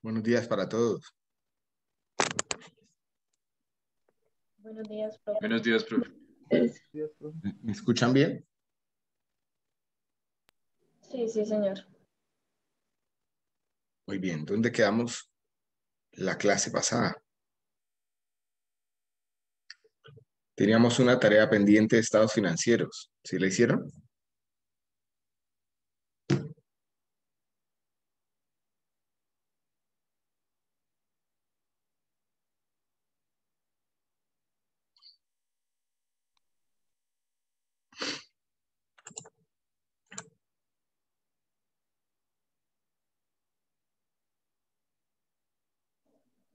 Buenos días para todos. Buenos días, profe. Buenos días, profe. ¿Me escuchan bien? Sí, sí, señor. Muy bien. ¿Dónde quedamos la clase pasada? Teníamos una tarea pendiente de estados financieros. ¿Sí la hicieron?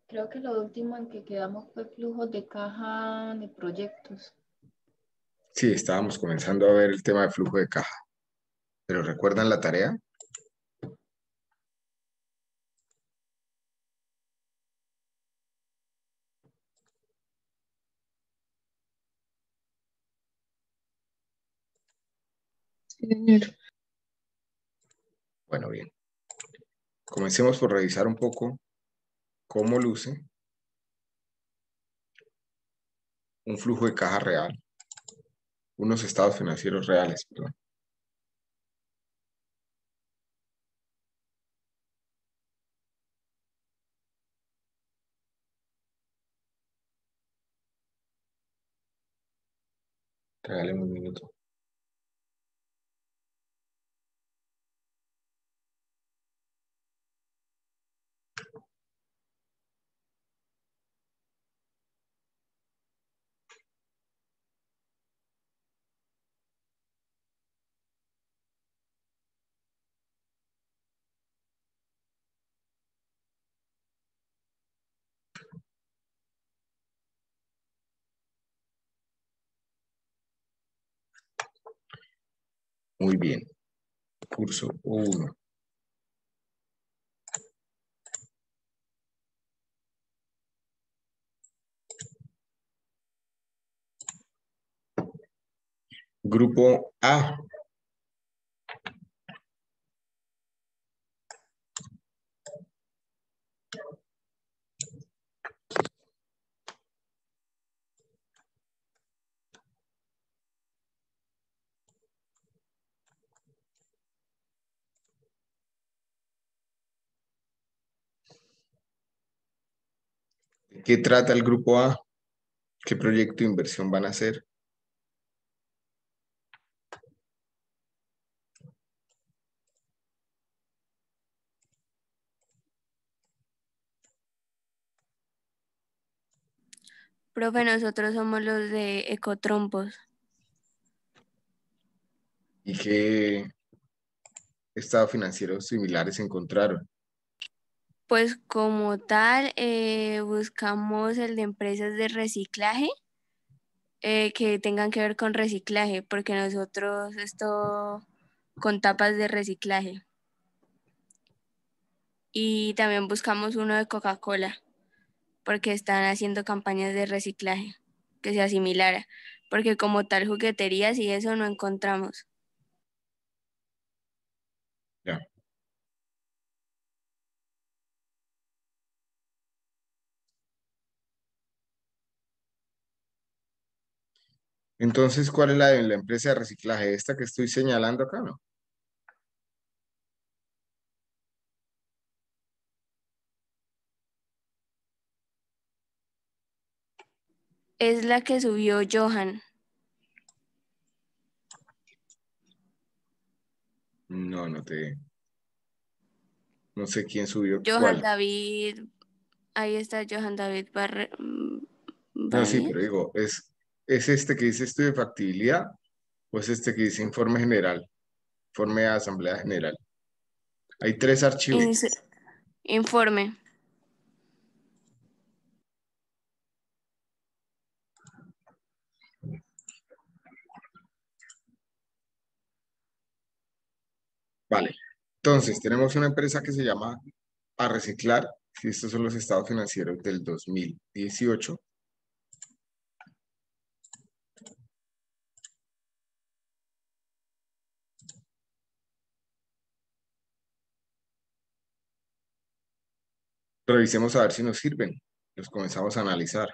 Creo que lo último en que quedamos fue flujos de caja de proyectos. Sí, estábamos comenzando a ver el tema de flujo de caja. ¿Pero recuerdan la tarea? Sí, señor. Bueno, bien. Comencemos por revisar un poco cómo luce un flujo de caja real, unos estados financieros reales, perdón. Regáleme un minuto. Muy bien. Curso 1. Grupo A. ¿De qué trata el grupo A? ¿Qué proyecto de inversión van a hacer? Profe, nosotros somos los de Ecotrompos. ¿Y qué estados financieros similares encontraron? Pues como tal, buscamos el de empresas de reciclaje que tengan que ver con reciclaje, porque nosotros esto con tapas de reciclaje. Y también buscamos uno de Coca-Cola, porque están haciendo campañas de reciclaje que sea similar, porque como tal jugueterías y eso no encontramos. Ya. Entonces, ¿cuál es la de la empresa de reciclaje? Esta que estoy señalando acá, ¿no? Es la que subió Johan. No, no sé quién subió Johan cuál. David, ahí está Johan David No, sí, Baez. pero digo, ¿es este que dice estudio de factibilidad o es este que dice informe general, informe de asamblea general? Hay tres archivos. Informe. Vale. Entonces, tenemos una empresa que se llama A Reciclar. Si estos son los estados financieros del 2018. Revisemos a ver si nos sirven. Los comenzamos a analizar.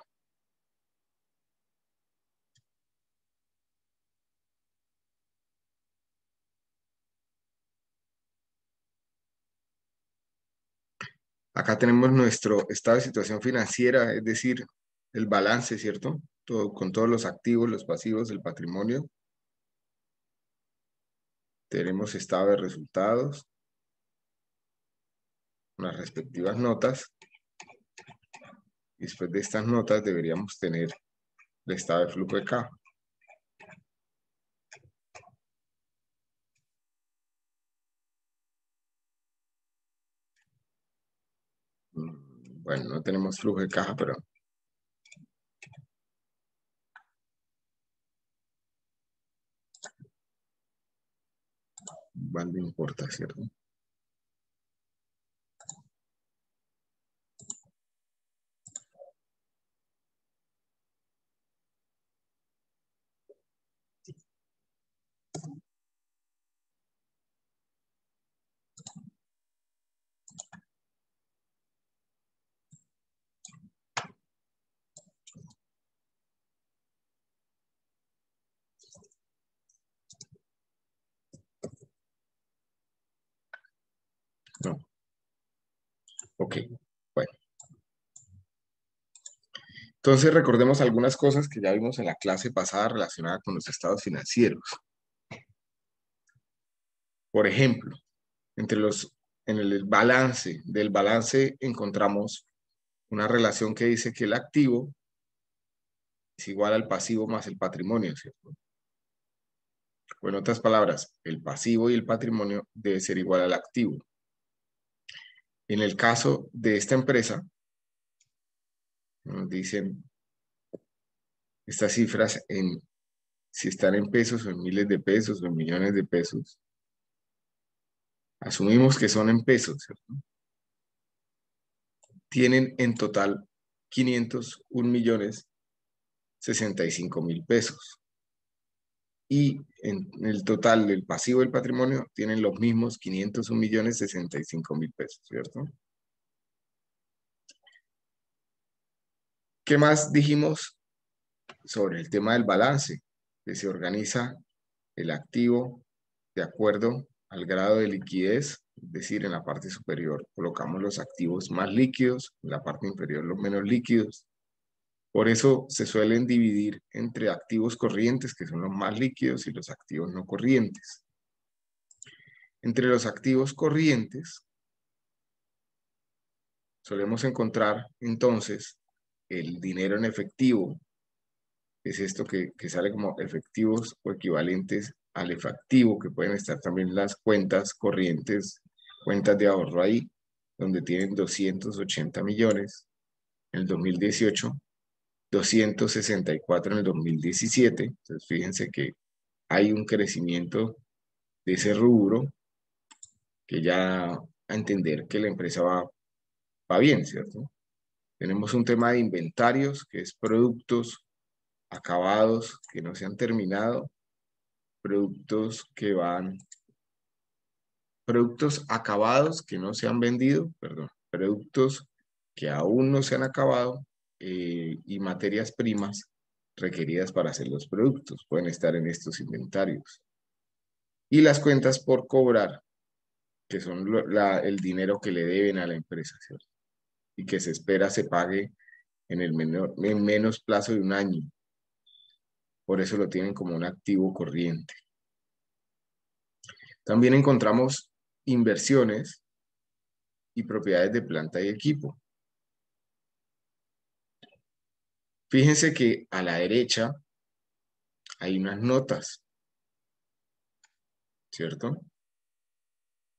Acá tenemos nuestro estado de situación financiera, es decir, el balance, ¿cierto? Todo, con todos los activos, los pasivos, el patrimonio. Tenemos estado de resultados, las respectivas notas. Y después de estas notas deberíamos tener el estado de flujo de caja. Bueno, no tenemos flujo de caja, pero igual no importa, ¿cierto? No. Ok, bueno. Entonces recordemos algunas cosas que ya vimos en la clase pasada relacionadas con los estados financieros. Por ejemplo, en el balance, del balance encontramos una relación que dice que el activo es igual al pasivo más el patrimonio, ¿cierto? O en otras palabras, el pasivo y el patrimonio debe ser igual al activo. En el caso de esta empresa, nos dicen estas cifras si están en pesos o en miles de pesos o en millones de pesos. Asumimos que son en pesos, ¿cierto? Tienen en total 501.065.000 pesos. Y en el total del pasivo del patrimonio tienen los mismos 501.065.000 pesos, ¿cierto? ¿Qué más dijimos sobre el tema del balance? Que se organiza el activo de acuerdo al grado de liquidez, es decir, en la parte superior colocamos los activos más líquidos, en la parte inferior los menos líquidos. Por eso se suelen dividir entre activos corrientes, que son los más líquidos, y los activos no corrientes. Entre los activos corrientes solemos encontrar entonces el dinero en efectivo, que es esto que sale como efectivos o equivalentes al efectivo, que pueden estar también las cuentas corrientes, cuentas de ahorro ahí, donde tienen 280 millones en el 2018, 264 en el 2017. Entonces fíjense que hay un crecimiento de ese rubro que ya a entender que la empresa va bien, ¿cierto? Tenemos un tema de inventarios, que es productos acabados que no se han terminado, productos acabados que no se han vendido, perdón, productos que aún no se han acabado y materias primas requeridas para hacer los productos pueden estar en estos inventarios. Y las cuentas por cobrar, que son el dinero que le deben a la empresa, ¿cierto? Y que se espera se pague en menos plazo de un año. Por eso lo tienen como un activo corriente. También encontramos inversiones y propiedades de planta y equipo. Fíjense que a la derecha hay unas notas, ¿cierto?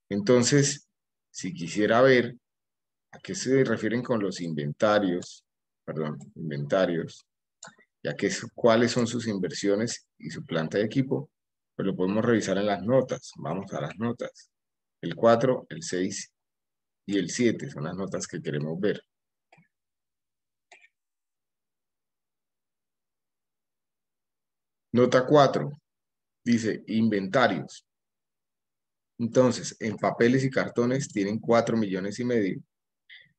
Entonces, si quisiera ver a qué se refieren con los inventarios, ya que cuáles son sus inversiones y su planta de equipo, pues lo podemos revisar en las notas. Vamos a las notas. El 4, el 6 y el 7 son las notas que queremos ver. Nota 4 dice inventarios. Entonces, en papeles y cartones tienen 4,5 millones.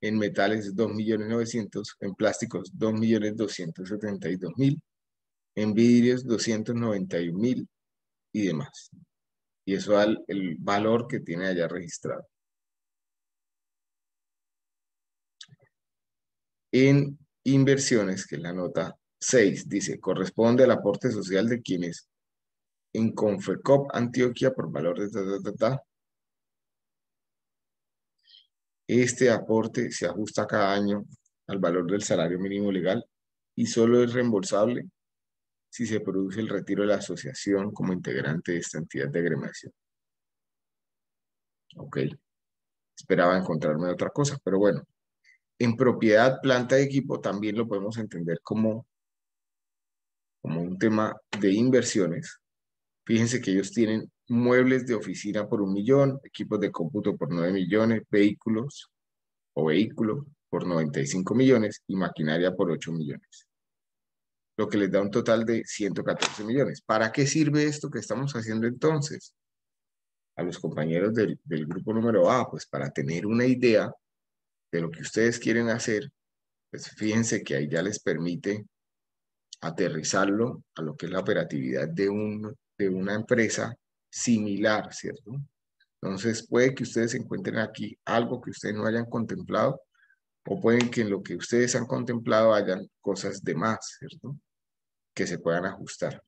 en metales 2.900.000, en plásticos 2.272.000, en vidrios 291.000 y demás. Y eso da el valor que tiene allá registrado. En inversiones, que es la nota 6, dice, corresponde al aporte social de quienes en Confecop Antioquia por valor de Este aporte se ajusta cada año al valor del salario mínimo legal y solo es reembolsable si se produce el retiro de la asociación como integrante de esta entidad de agremiación. Ok, esperaba encontrarme otra cosa, pero bueno. En propiedad, planta y equipo también lo podemos entender como un tema de inversiones. Fíjense que ellos tienen muebles de oficina por 1.000.000, equipos de cómputo por 9 millones, vehículos o vehículo por 95 millones y maquinaria por 8 millones. Lo que les da un total de 114 millones. ¿Para qué sirve esto que estamos haciendo entonces? A los compañeros del grupo número A, pues para tener una idea de lo que ustedes quieren hacer, pues fíjense que ahí ya les permite aterrizarlo a lo que es la operatividad de una empresa similar, ¿cierto? Entonces puede que ustedes encuentren aquí algo que ustedes no hayan contemplado o pueden que en lo que ustedes han contemplado hayan cosas de más, ¿cierto? Que se puedan ajustar.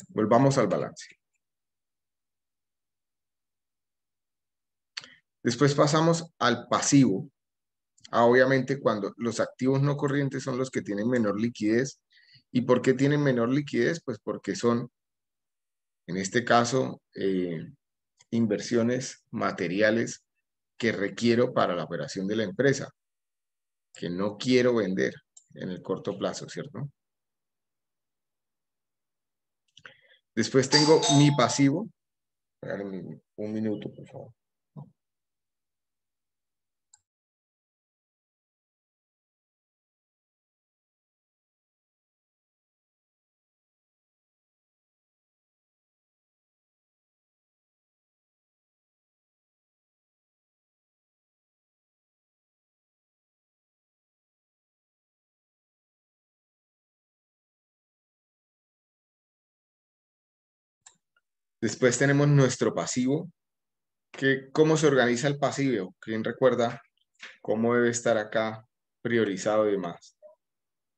Volvamos al balance. Después pasamos al pasivo. Obviamente cuando los activos no corrientes son los que tienen menor liquidez. ¿Y por qué tienen menor liquidez? Pues porque son, en este caso, inversiones materiales que requiero para la operación de la empresa, que no quiero vender en el corto plazo, ¿cierto? Después tengo mi pasivo. Regálame un minuto, por favor. Después tenemos nuestro pasivo. ¿Cómo se organiza el pasivo? ¿Quién recuerda cómo debe estar acá priorizado y demás?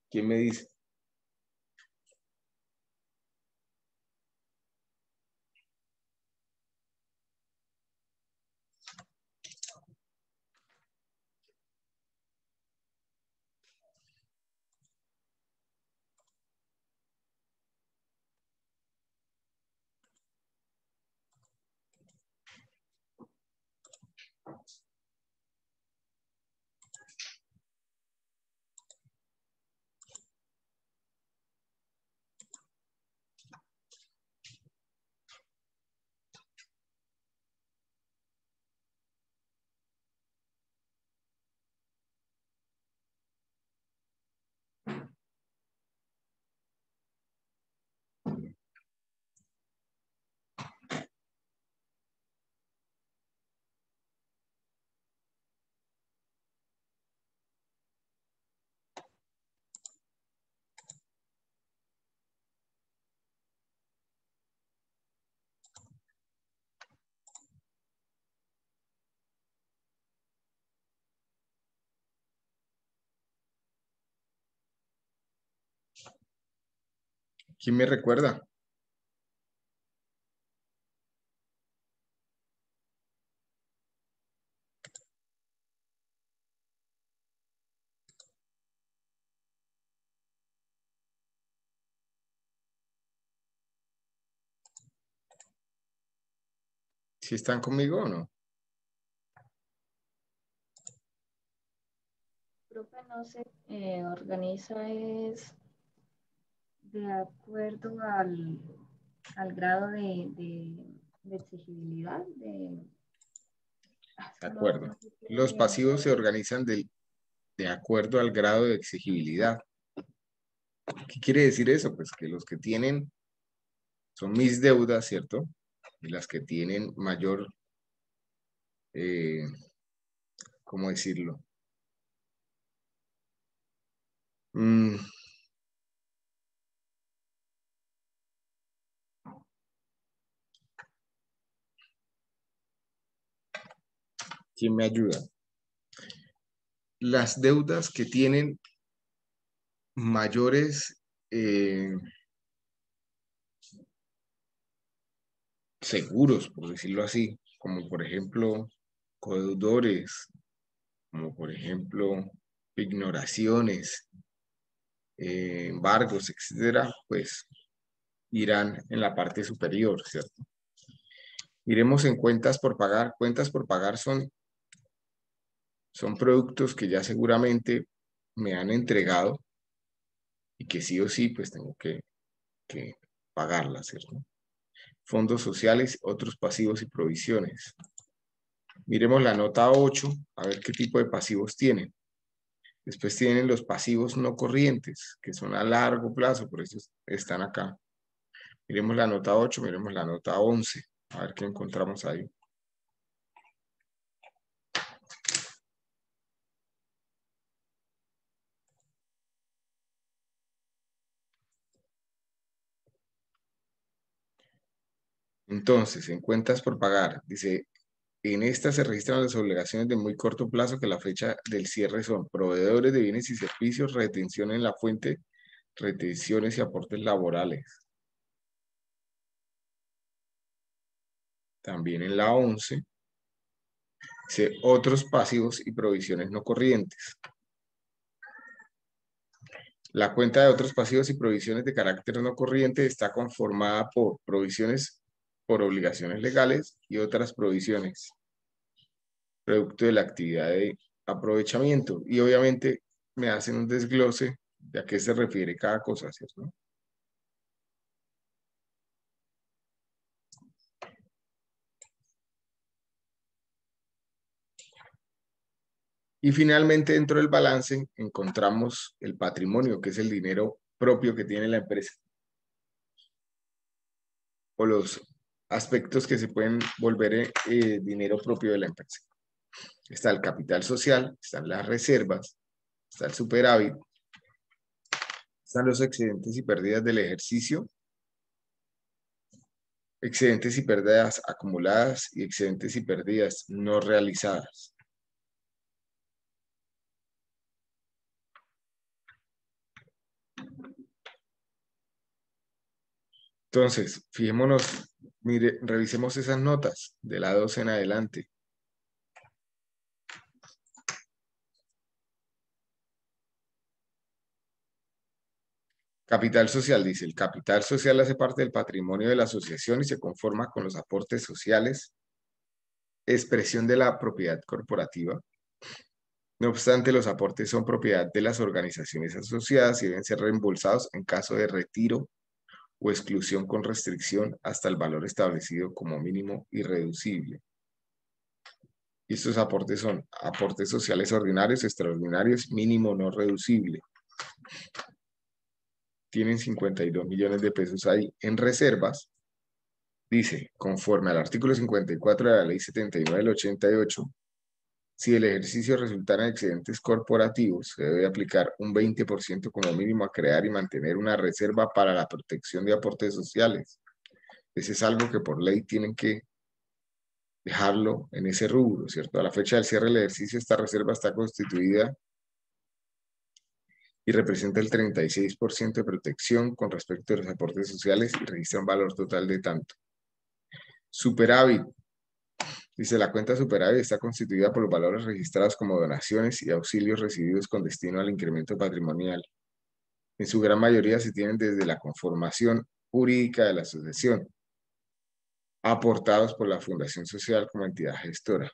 ¿Quién me dice? ¿Quién me recuerda? ¿Si están conmigo o no? Profe, no se organiza es de acuerdo al grado de exigibilidad De es que acuerdo. no sé Los bien pasivos se cómo. organizan de acuerdo al grado de exigibilidad. ¿Qué quiere decir eso? Pues que los que tienen son mis deudas, ¿cierto? Y las que tienen mayor ¿cómo decirlo? ¿Quién me ayuda? Las deudas que tienen mayores seguros, por decirlo así, como por ejemplo codeudores, como por ejemplo ignoraciones, embargos, etcétera, pues irán en la parte superior, ¿cierto? Iremos en cuentas por pagar. Cuentas por pagar son productos que ya seguramente me han entregado y que sí o sí pues tengo que pagarlas, ¿cierto? Fondos sociales, otros pasivos y provisiones. Miremos la nota 8, a ver qué tipo de pasivos tienen. Después tienen los pasivos no corrientes, que son a largo plazo, por eso están acá. Miremos la nota 8, miremos la nota 11, a ver qué encontramos ahí. Entonces, en cuentas por pagar, dice, en esta se registran las obligaciones de muy corto plazo que la fecha del cierre son proveedores de bienes y servicios, retención en la fuente, retenciones y aportes laborales. También en la 11, dice otros pasivos y provisiones no corrientes. La cuenta de otros pasivos y provisiones de carácter no corriente está conformada por provisiones por obligaciones legales y otras provisiones, producto de la actividad de aprovechamiento. Y obviamente me hacen un desglose de a qué se refiere cada cosa, ¿cierto? Y finalmente, dentro del balance, encontramos el patrimonio, que es el dinero propio que tiene la empresa, o los aspectos que se pueden volver dinero propio de la empresa. Está el capital social, están las reservas, está el superávit, están los excedentes y pérdidas del ejercicio, excedentes y pérdidas acumuladas y excedentes y pérdidas no realizadas. Entonces, fijémonos, mire, revisemos esas notas de la 12 en adelante. Capital social, dice, el capital social hace parte del patrimonio de la asociación y se conforma con los aportes sociales, expresión de la propiedad corporativa. No obstante, los aportes son propiedad de las organizaciones asociadas y deben ser reembolsados en caso de retiro o exclusión con restricción hasta el valor establecido como mínimo irreducible. Y estos aportes son aportes sociales ordinarios, extraordinarios, mínimo no reducible. Tienen 52 millones de pesos ahí. En reservas, dice, conforme al artículo 54 de la Ley 79 del 88, si el ejercicio resultara en excedentes corporativos, se debe aplicar un 20% como mínimo a crear y mantener una reserva para la protección de aportes sociales. Ese es algo que por ley tienen que dejarlo en ese rubro, ¿cierto? A la fecha del cierre del ejercicio, esta reserva está constituida y representa el 36% de protección con respecto a los aportes sociales y registra un valor total de tanto. Superávit. Dice, la cuenta superávit está constituida por los valores registrados como donaciones y auxilios recibidos con destino al incremento patrimonial. En su gran mayoría se tienen desde la conformación jurídica de la asociación, aportados por la Fundación Social como entidad gestora,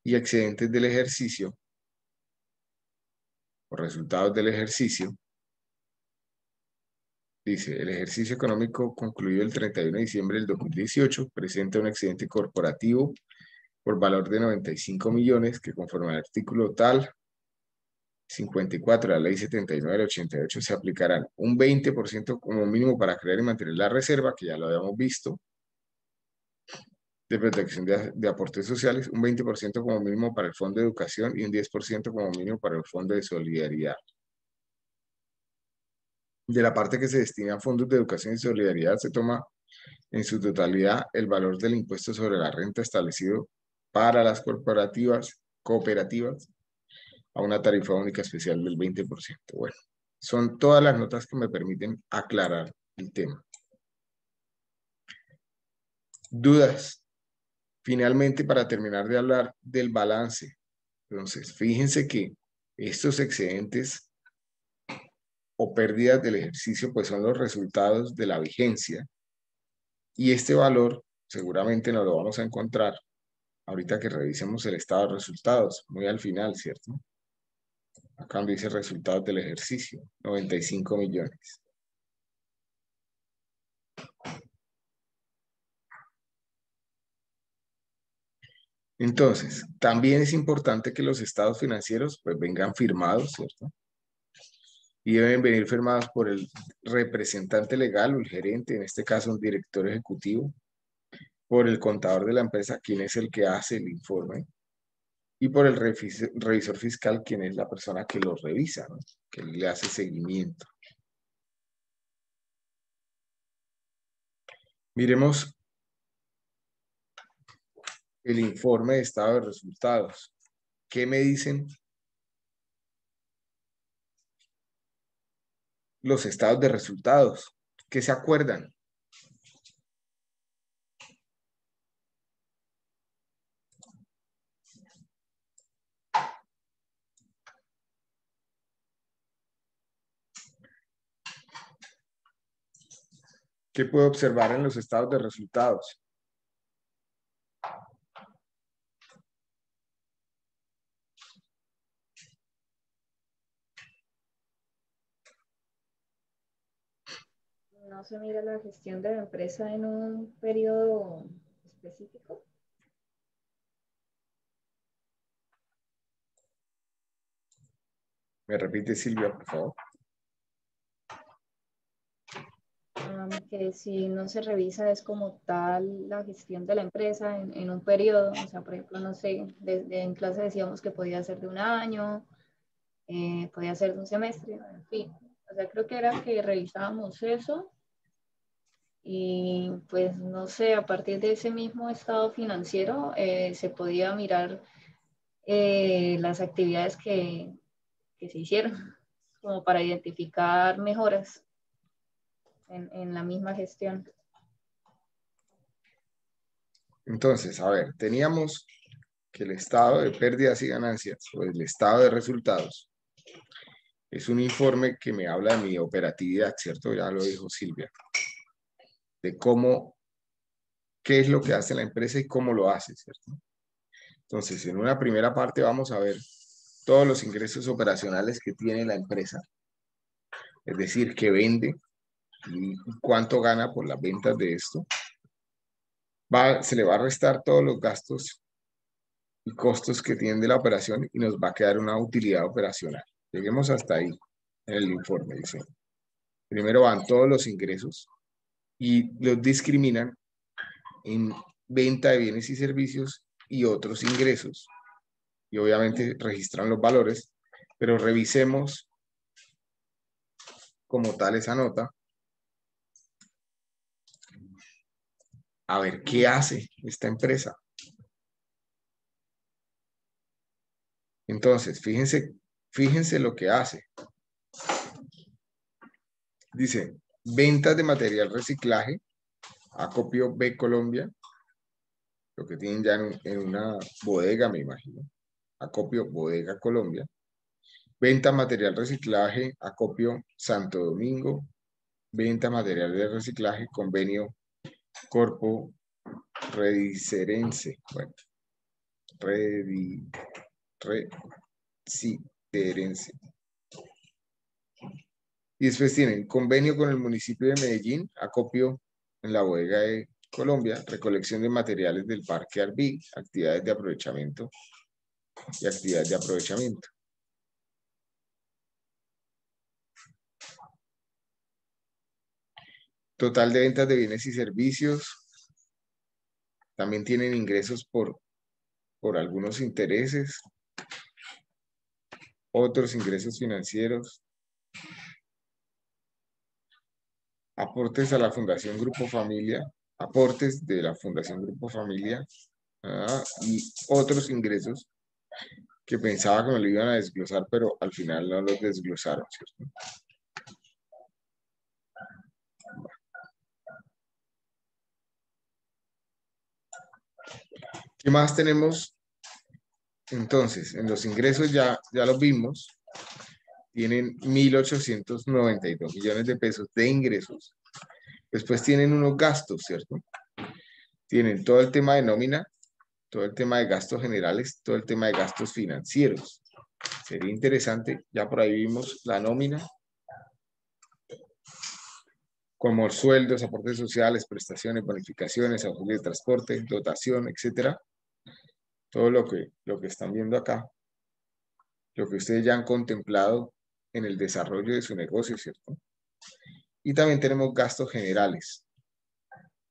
y excedentes del ejercicio, o resultados del ejercicio. Dice, el ejercicio económico concluido el 31 de diciembre del 2018 presenta un excedente corporativo por valor de 95 millones que conforme al artículo tal 54 de la Ley 79 del 88 se aplicarán un 20% como mínimo para crear y mantener la reserva, que ya lo habíamos visto, de protección de aportes sociales, un 20% como mínimo para el Fondo de Educación y un 10% como mínimo para el Fondo de Solidaridad. De la parte que se destina a fondos de educación y solidaridad se toma en su totalidad el valor del impuesto sobre la renta establecido para las cooperativas a una tarifa única especial del 20%. Bueno, son todas las notas que me permiten aclarar el tema. ¿Dudas? Finalmente, para terminar de hablar del balance, entonces, fíjense que estos excedentes o pérdidas del ejercicio, pues son los resultados de la vigencia. Y este valor seguramente nos lo vamos a encontrar ahorita que revisemos el estado de resultados, muy al final, ¿cierto? Acá donde dice resultados del ejercicio, 95 millones. Entonces, también es importante que los estados financieros pues vengan firmados, ¿cierto? Y deben venir firmados por el representante legal o el gerente, en este caso un director ejecutivo, por el contador de la empresa, quien es el que hace el informe, y por el revisor fiscal, quien es la persona que lo revisa, ¿no? Que le hace seguimiento. Miremos el informe de estado de resultados. ¿Qué me dicen los estados de resultados? ¿Qué se acuerdan? ¿Qué puedo observar en los estados de resultados? No se mira la gestión de la empresa en un periodo específico. ¿Me repite, Silvia, por favor? Que si no se revisa es como tal la gestión de la empresa en un periodo, o sea, por ejemplo, no sé, en clase decíamos que podía ser de un año, podía ser de un semestre, en fin. O sea, creo que era que revisábamos eso y pues no sé, a partir de ese mismo estado financiero se podía mirar las actividades que se hicieron como para identificar mejoras en la misma gestión. Entonces, a ver, teníamos que el estado de pérdidas y ganancias o el estado de resultados es un informe que me habla de mi operatividad, ¿cierto? Ya lo dijo Silvia, de cómo, qué es lo que hace la empresa y cómo lo hace, ¿cierto? Entonces, en una primera parte vamos a ver todos los ingresos operacionales que tiene la empresa, es decir, qué vende y cuánto gana por las ventas de esto. Se le va a restar todos los gastos y costos que tiene de la operación y nos va a quedar una utilidad operacional. Lleguemos hasta ahí en el informe. Dice, primero van todos los ingresos y los discriminan en venta de bienes y servicios y otros ingresos. Y obviamente registran los valores, pero revisemos como tal esa nota. A ver, ¿qué hace esta empresa? Entonces, fíjense lo que hace. Dice, ventas de material reciclaje, Acopio B Colombia, lo que tienen ya en una bodega, me imagino. Acopio Bodega Colombia. Venta material reciclaje, Acopio Santo Domingo. Venta material de reciclaje, convenio Corpo Redicerense. Bueno, Redicerense. Y después tienen convenio con el municipio de Medellín, Acopio en la bodega de Colombia, recolección de materiales del Parque Arví, actividades de aprovechamiento y actividades de aprovechamiento. Total de ventas de bienes y servicios, También tienen ingresos por algunos intereses, otros ingresos financieros, aportes a la Fundación Grupo Familia, aportes de la Fundación Grupo Familia, y otros ingresos que pensaba que me lo iban a desglosar, pero al final no los desglosaron, ¿cierto? ¿Qué más tenemos? Entonces, en los ingresos ya los vimos, tienen 1.892 millones de pesos de ingresos. Después tienen unos gastos, ¿cierto? Tienen todo el tema de nómina, todo el tema de gastos generales, todo el tema de gastos financieros. Sería interesante, ya por ahí vimos la nómina, como sueldos, aportes sociales, prestaciones, bonificaciones, auxilio de transporte, dotación, etcétera. Todo lo que están viendo acá, lo que ustedes ya han contemplado en el desarrollo de su negocio, ¿cierto? Y también tenemos gastos generales.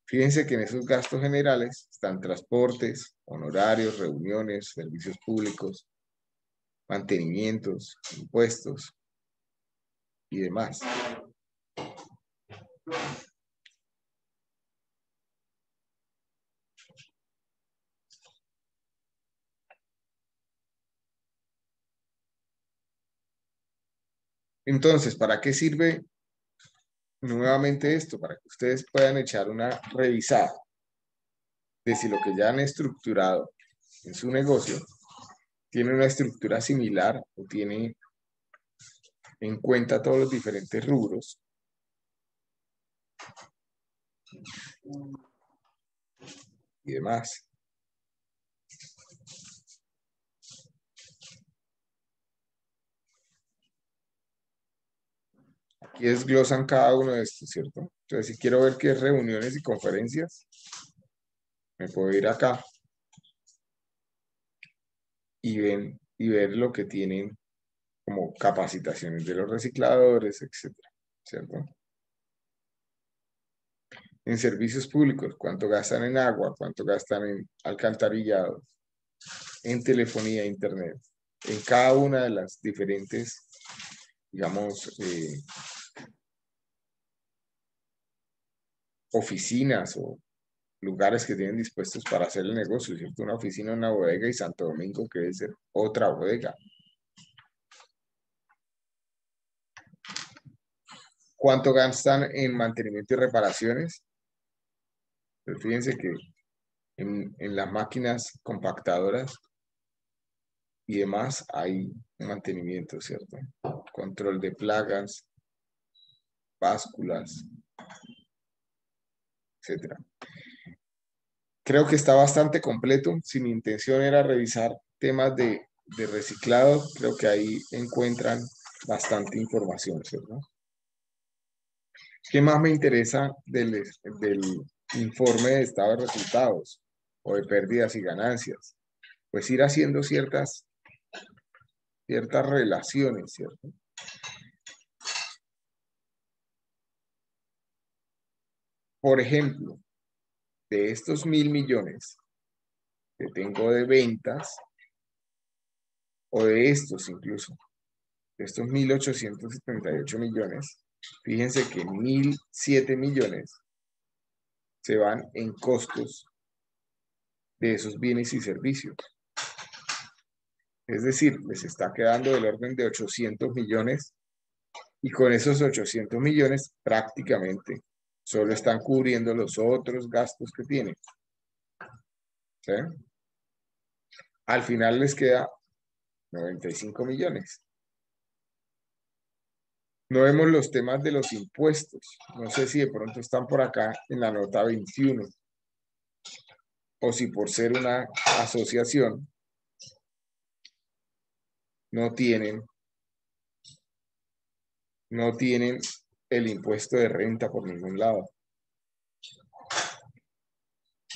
Fíjense que en esos gastos generales están transportes, honorarios, reuniones, servicios públicos, mantenimientos, impuestos y demás. Entonces, ¿para qué sirve nuevamente esto? Para que ustedes puedan echar una revisada de si lo que ya han estructurado en su negocio tiene una estructura similar o tiene en cuenta todos los diferentes rubros y demás. Aquí desglosan cada uno de estos, ¿cierto? Entonces, si quiero ver qué es reuniones y conferencias, me puedo ir acá y ver lo que tienen como capacitaciones de los recicladores, etcétera, ¿cierto? En servicios públicos, cuánto gastan en agua, cuánto gastan en alcantarillados, en telefonía, internet, en cada una de las diferentes, digamos, oficinas o lugares que tienen dispuestos para hacer el negocio, ¿cierto? Una oficina, una bodega y Santo Domingo, que debe ser otra bodega. ¿Cuánto gastan en mantenimiento y reparaciones? Pues fíjense que en las máquinas compactadoras y demás hay mantenimiento, ¿cierto? Control de plagas, básculas, etcétera. Creo que está bastante completo. Si mi intención era revisar temas de reciclado, creo que ahí encuentran bastante información, ¿cierto? ¿Qué más me interesa del informe de estado de resultados o de pérdidas y ganancias? Pues ir haciendo ciertas relaciones, ¿cierto? Por ejemplo, de estos 1.000 millones que tengo de ventas, o de estos incluso, de estos 1.878 millones, fíjense que 1.007 millones se van en costos de esos bienes y servicios. Es decir, les está quedando del orden de 800 millones y con esos 800 millones prácticamente solo están cubriendo los otros gastos que tienen. ¿Sí? Al final les queda 95 millones. No vemos los temas de los impuestos. No sé si de pronto están por acá en la nota 21 o si por ser una asociación no tienen el impuesto de renta por ningún lado.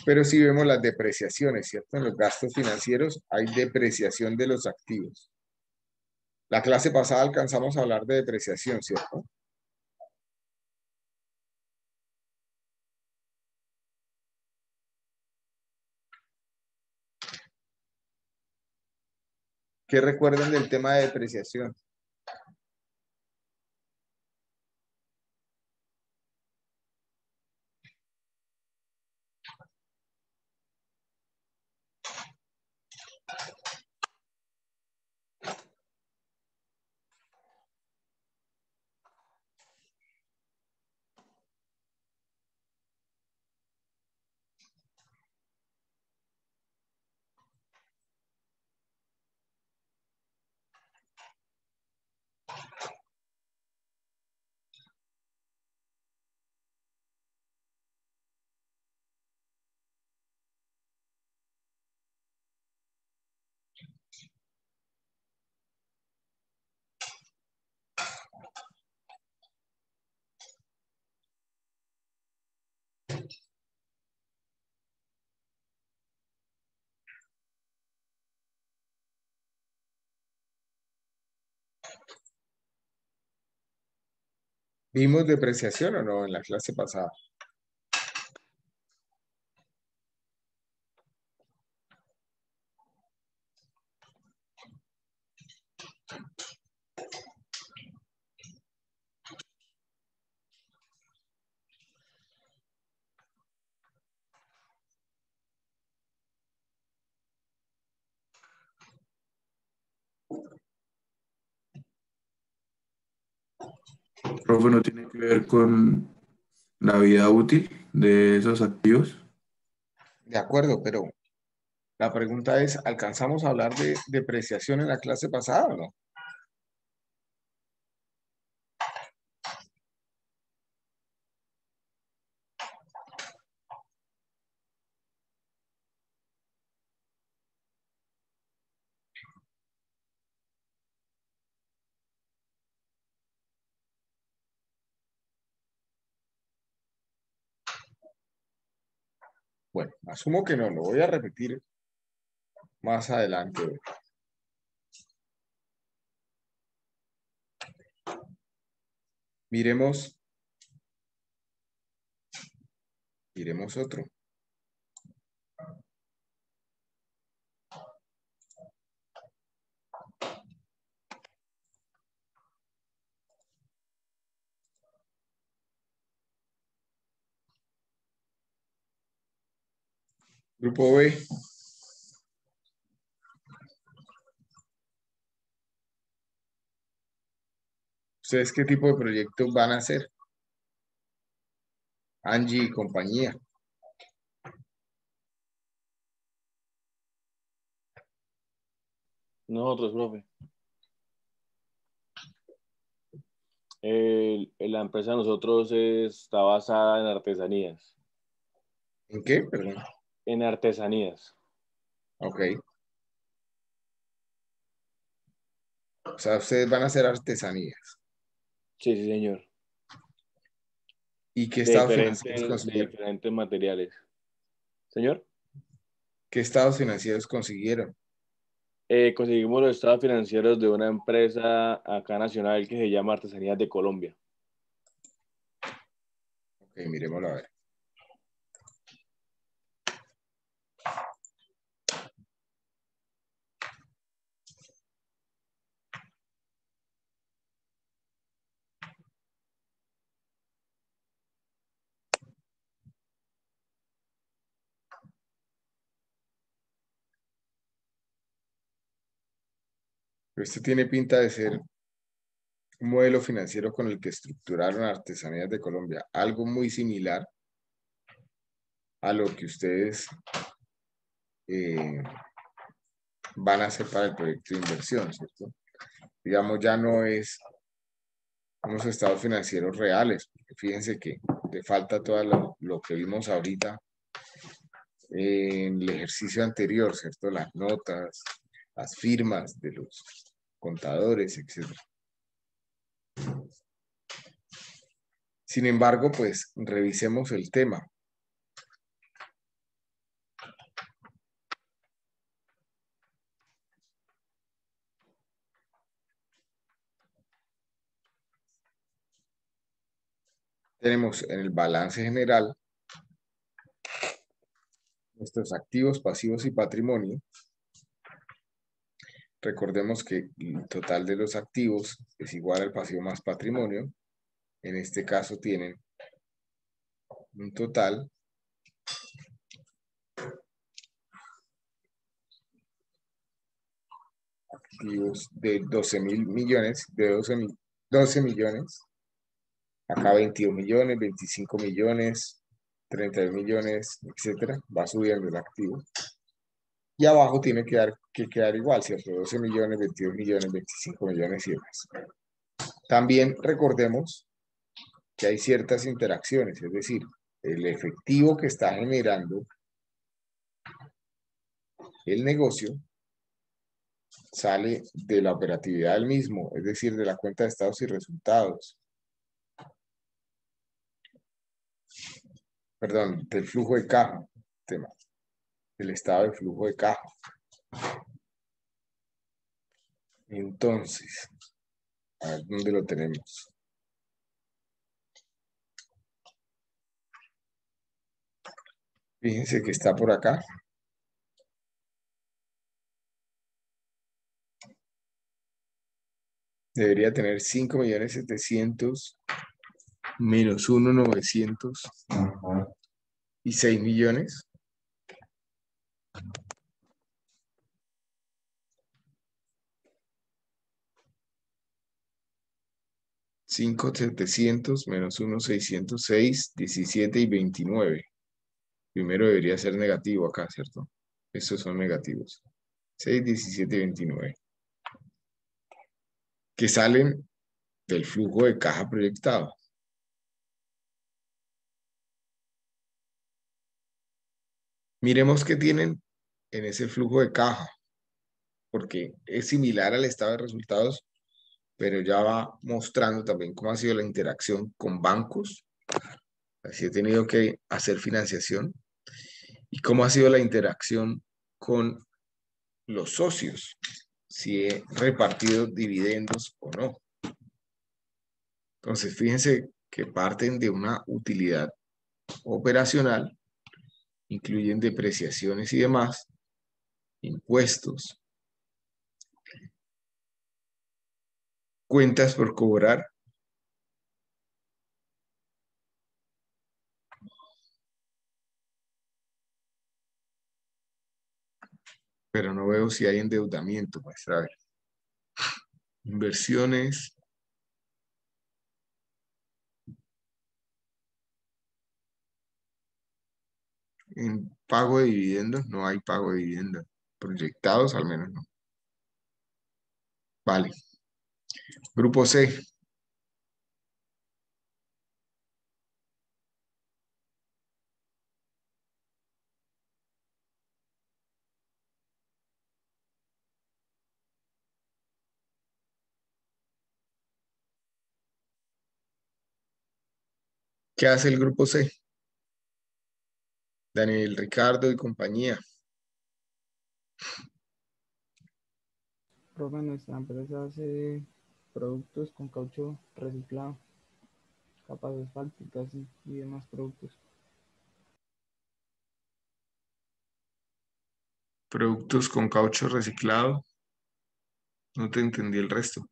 Pero sí vemos las depreciaciones, ¿cierto? En los gastos financieros hay depreciación de los activos. La clase pasada alcanzamos a hablar de depreciación, ¿cierto? ¿Qué recuerdan del tema de depreciación? ¿Vimos depreciación o no en la clase pasada? Profe, ¿no tiene que ver con la vida útil de esos activos? De acuerdo, pero la pregunta es, ¿alcanzamos a hablar de depreciación en la clase pasada o no? Bueno, asumo que no, lo voy a repetir más adelante. Miremos, miremos otro. Grupo B. ¿Ustedes qué tipo de proyectos van a hacer? Angie y compañía. Nosotros, profe. La empresa de nosotros está basada en artesanías. ¿En qué? Perdón. En artesanías. Ok. O sea, ustedes van a hacer artesanías. Sí, sí, señor. ¿Y qué estados financieros De consiguieron? diferentes materiales. Señor, ¿Qué estados financieros consiguieron? conseguimos los estados financieros de una empresa acá nacional que se llama Artesanías de Colombia. Ok, miremoslo a ver. Pero este tiene pinta de ser un modelo financiero con el que estructuraron Artesanías de Colombia. Algo muy similar a lo que ustedes eh, van a hacer para el proyecto de inversión, ¿cierto? Digamos, ya no es unos estados financieros reales, porque fíjense que le falta todo lo que vimos ahorita en el ejercicio anterior, ¿cierto? Las notas, las firmas de los contadores, etcétera. Sin embargo, pues revisemos el tema. Tenemos en el balance general nuestros activos, pasivos y patrimonio. Recordemos que el total de los activos es igual al pasivo más patrimonio. En este caso tienen un total activos de 12.000 millones, de 12 millones. Acá 21 millones, 25 millones, 31 millones, etcétera. Va subiendo el activo. Y abajo tiene que quedar igual, ¿cierto? 12 millones, 22 millones, 25 millones y demás. También recordemos que hay ciertas interacciones, es decir, el efectivo que está generando el negocio sale de la operatividad del mismo, es decir, de la cuenta de estados y resultados. Perdón, del flujo de caja, tema, del estado de flujo de caja. Entonces, a ver dónde lo tenemos. Fíjense que está por acá. Debería tener 5.700.000 menos 1.900 y 6 millones. $5.700 menos 1.606, 17 y 29. Primero debería ser negativo acá, ¿cierto? Estos son negativos. 6, 17 y 29. Que salen del flujo de caja proyectado. Miremos qué tienen en ese flujo de caja, porque es similar al estado de resultados, pero ya va mostrando también cómo ha sido la interacción con bancos. Así he tenido que hacer financiación. Y cómo ha sido la interacción con los socios, si he repartido dividendos o no. Entonces, fíjense que parten de una utilidad operacional, incluyen depreciaciones y demás, impuestos, cuentas por cobrar, pero no veo si hay endeudamiento, pues, a ver. Inversiones, en pago de dividendos, no hay pago de dividendos, proyectados al menos no. Vale. Grupo C. ¿Qué hace el grupo C? Daniel Ricardo y compañía. Profe, nuestra empresa hace productos con caucho reciclado, capas asfálticas y demás productos. Productos con caucho reciclado. No te entendí el resto.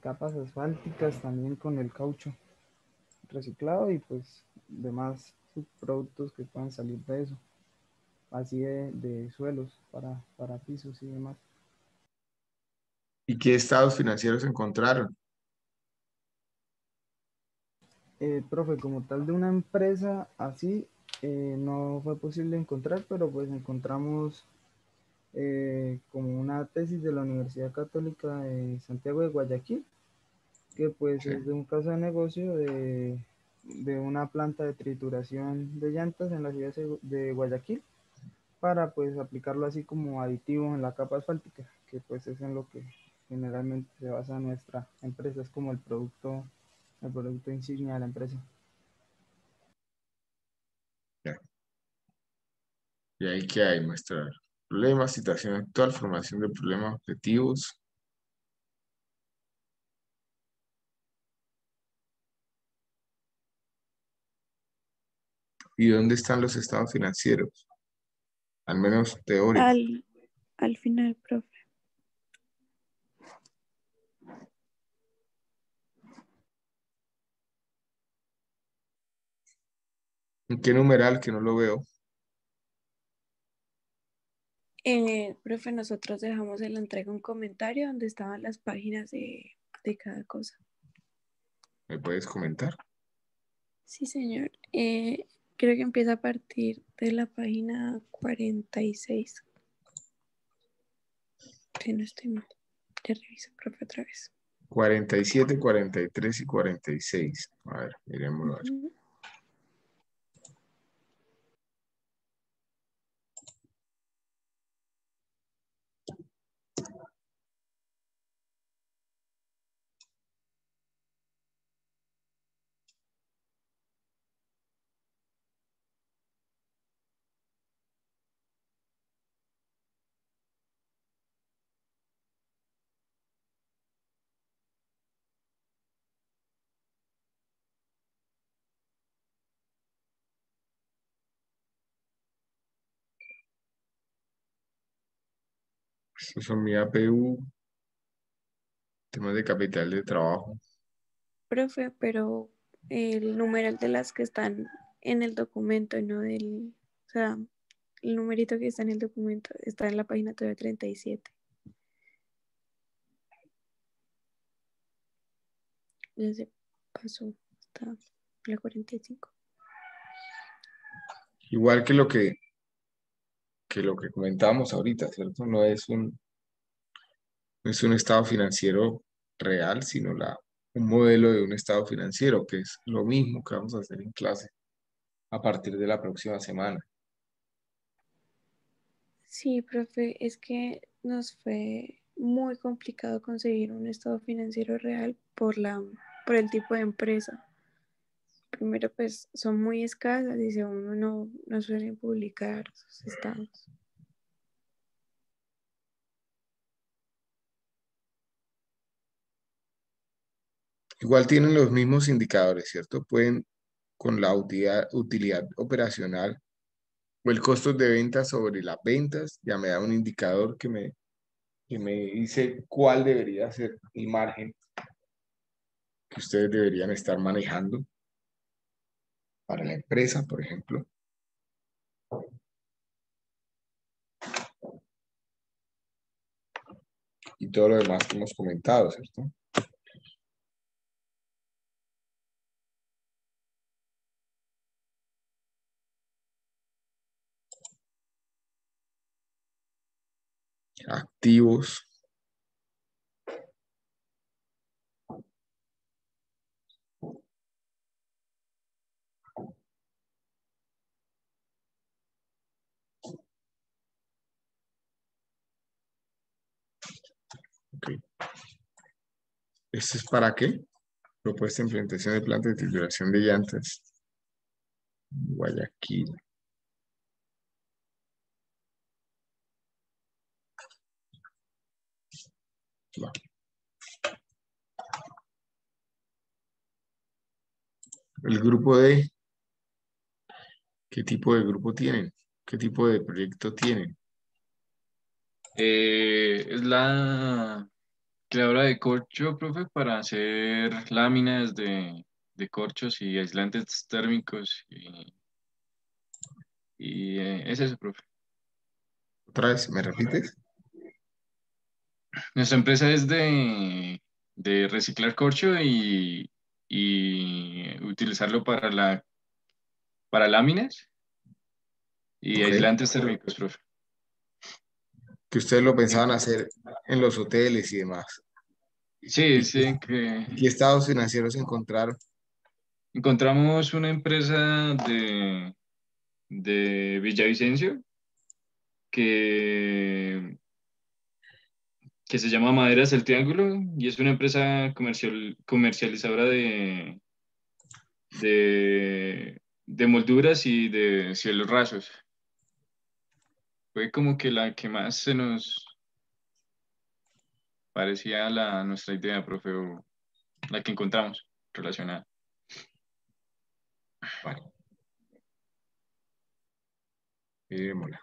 Capas asfálticas también con el caucho reciclado y pues demás subproductos que puedan salir de eso, así de suelos para pisos y demás. ¿Y qué estados financieros encontraron? Profe, como tal de una empresa así, no fue posible encontrar, pero pues encontramos como una tesis de la Universidad Católica de Santiago de Guayaquil, que pues Sí. es de un caso de negocio de una planta de trituración de llantas en la ciudad de Guayaquil, para pues aplicarlo así como aditivo en la capa asfáltica, que pues es en lo que generalmente se basa nuestra empresa, es como el producto insignia de la empresa. Ya. Y ahí que hay, muestra problemas, situación actual, formación de problemas objetivos. ¿Y dónde están los estados financieros? Al menos teóricos. Al, al final, profe. ¿En qué numeral que no lo veo? Profe, nosotros dejamos en la entrega un comentario donde estaban las páginas de cada cosa. ¿Me puedes comentar? Sí, señor. Creo que empieza a partir de la página 46. Si no estoy mal. Ya reviso, profe, otra vez. 47, 43 y 46. A ver, miremoslo. A ver. Ujú. Estos son mi APU, temas de capital de trabajo. Profe, pero el numeral de las que están en el documento, no del, o sea, el numerito que está en el documento está en la página todavía 37. Ya se pasó hasta la 45. Igual que lo que comentábamos ahorita, ¿cierto? No es un estado financiero real, sino un modelo de un estado financiero, que es lo mismo que vamos a hacer en clase a partir de la próxima semana. Sí, profe, es que nos fue muy complicado conseguir un estado financiero real por el tipo de empresa. Primero, pues son muy escasas y segundo, no suelen publicar sus estados. Igual tienen los mismos indicadores, ¿cierto? Pueden, con la utilidad operacional o el costo de ventas sobre las ventas, ya me da un indicador que me dice cuál debería ser el margen que ustedes deberían estar manejando para la empresa, por ejemplo. Y todo lo demás que hemos comentado, ¿cierto? Activos. Ok. ¿Esto es para qué? Propuesta de implementación de planta de trituración de llantas. Guayaquil. Va. El grupo D, ¿qué tipo de grupo tienen? ¿Qué tipo de proyecto tienen? Es la creadora de corcho, profe, para hacer láminas de corchos y aislantes térmicos. Es eso, profe. ¿Otra vez? ¿Me repites? Nuestra empresa es de reciclar corcho y utilizarlo para láminas y Ok. aislantes térmicos, profe. Que ustedes lo pensaban hacer en los hoteles y demás. Sí, ¿Y sí, que qué estados financieros encontraron? encontramos una empresa de Villavicencio que, que se llama Maderas El Triángulo y es una empresa comercializadora de molduras y de cielos rasos. Fue como que la que más se nos parecía a nuestra idea, profe, o la que encontramos relacionada. Vale, miremosla.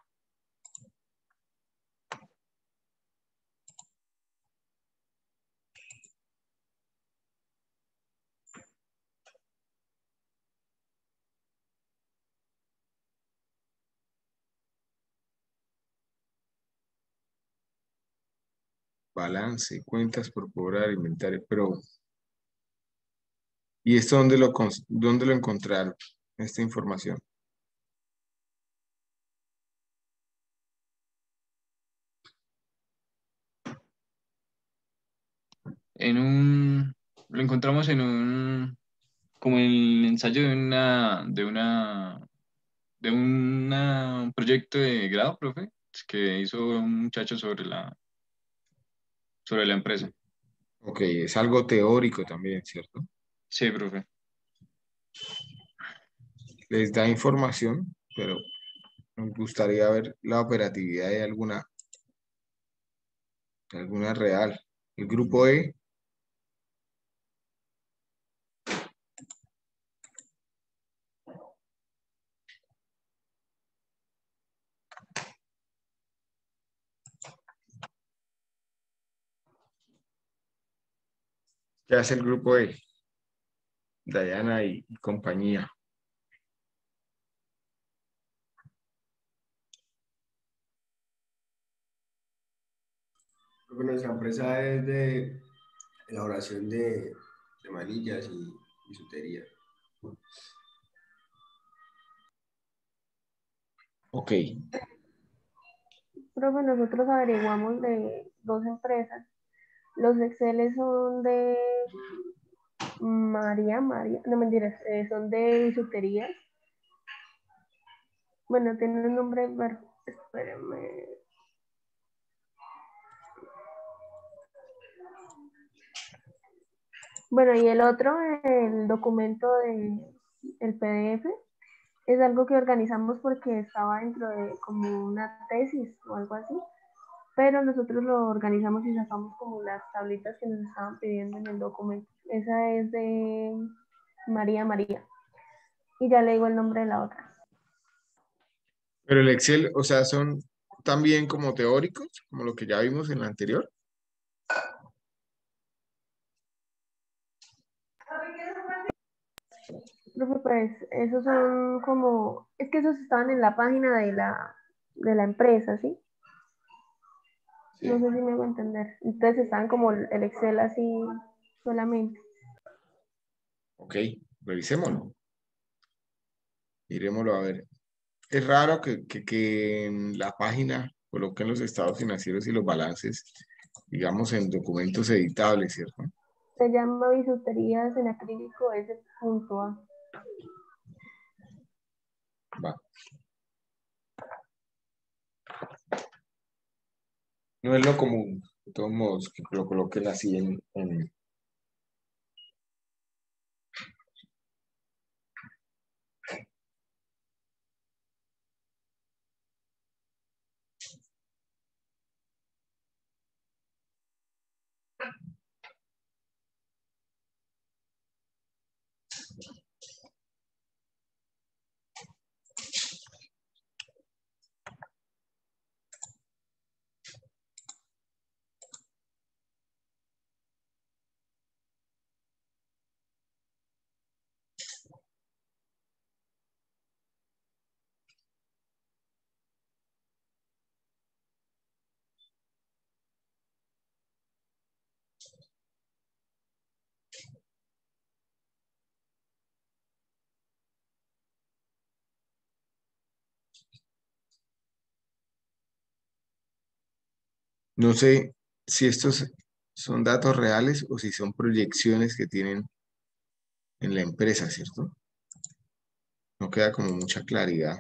balance, cuentas por cobrar, inventario, pero ¿y esto dónde lo encontraron, esta información? Lo encontramos como en el ensayo de un proyecto de grado, profe, que hizo un muchacho sobre la empresa. Ok, es algo teórico también, ¿cierto? Sí, profe. Les da información, pero nos gustaría ver la operatividad de alguna real. El grupo E, ¿qué hace el grupo E? Dayana y compañía. Creo que nuestra empresa es de elaboración de manillas y bisutería. Ok, Profe, nosotros averiguamos de dos empresas. Los Exceles son de María, no mentiras, son de bisuterías. Bueno, tiene un nombre, pero espérenme. Bueno, y el otro, el documento el PDF, es algo que organizamos porque estaba dentro de como una tesis o algo así, pero nosotros lo organizamos y sacamos como las tablitas que nos estaban pidiendo en el documento. Esa es de María. Y ya le digo el nombre de la otra. pero el Excel, o sea, son también como teóricos, como lo que ya vimos en la anterior. Profe, pues esos son como, es que esos estaban en la página de la empresa, ¿sí? No sé si me hago entender. Entonces estaban como el Excel así solamente. Ok, revisémoslo. Miremoslo a ver. Es raro que en la página coloquen los estados financieros y los balances, digamos, en documentos editables, ¿cierto? Se llama bisuterías en acrílico S.A. Va. No es lo común, de todos modos, que lo coloquen así en. No sé si estos son datos reales o si son proyecciones que tienen en la empresa, ¿cierto? No queda como mucha claridad.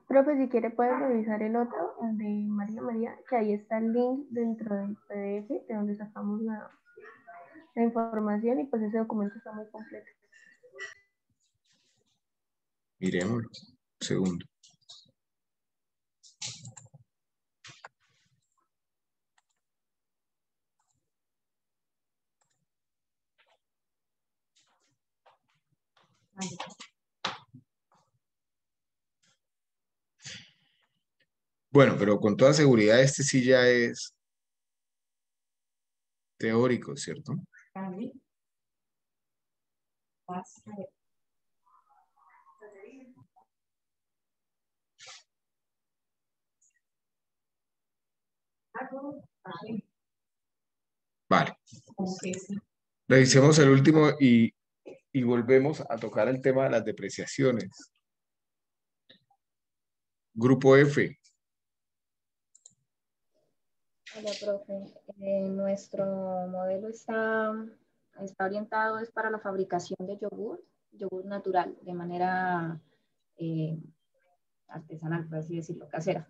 Profe, si quiere puede revisar el otro, el de María, que ahí está el link dentro del PDF de donde sacamos la información y pues ese documento está muy completo. Miremoslo. Un segundo. Bueno, pero con toda seguridad este sí ya es teórico, ¿cierto? Vale. Revisemos el último y volvemos a tocar el tema de las depreciaciones. Grupo F. Hola, profe. Nuestro modelo está orientado es para la fabricación de yogur natural, de manera artesanal, por así decirlo, casera.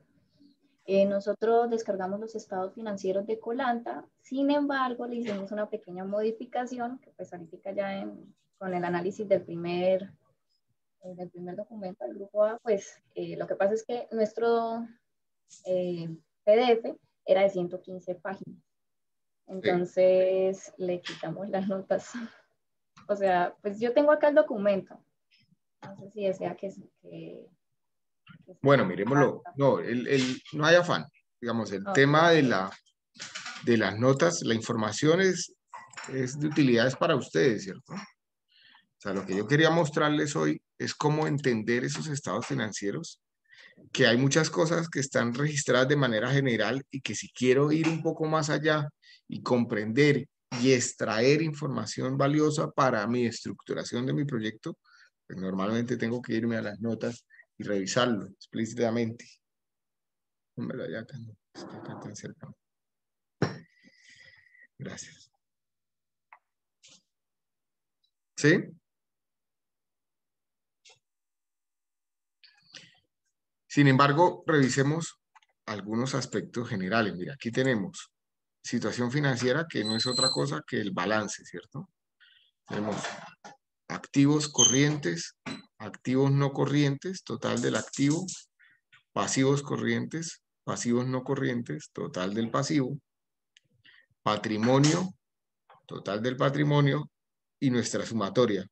Nosotros descargamos los estados financieros de Colanta, sin embargo, le hicimos una pequeña modificación, que pues ahorita ya con el análisis del primer documento del grupo A, pues lo que pasa es que nuestro PDF era de 115 páginas. Entonces le quitamos las notas. O sea, pues yo tengo acá el documento. No sé si desea que bueno, miremoslo. No, no hay afán. Digamos, el tema de las notas, la información es de utilidades para ustedes, ¿cierto? O sea, lo que yo quería mostrarles hoy es cómo entender esos estados financieros, que hay muchas cosas que están registradas de manera general y que si quiero ir un poco más allá y comprender y extraer información valiosa para mi estructuración de mi proyecto, pues normalmente tengo que irme a las notas y revisarlo explícitamente. Pónmelo allá acá, no, está acá tan cerca. Gracias. ¿Sí? Sin embargo, revisemos algunos aspectos generales. Mira, aquí tenemos situación financiera, que no es otra cosa que el balance, ¿cierto? Tenemos activos corrientes, activos no corrientes, total del activo, pasivos corrientes, pasivos no corrientes, total del pasivo, patrimonio, total del patrimonio y nuestra sumatoria.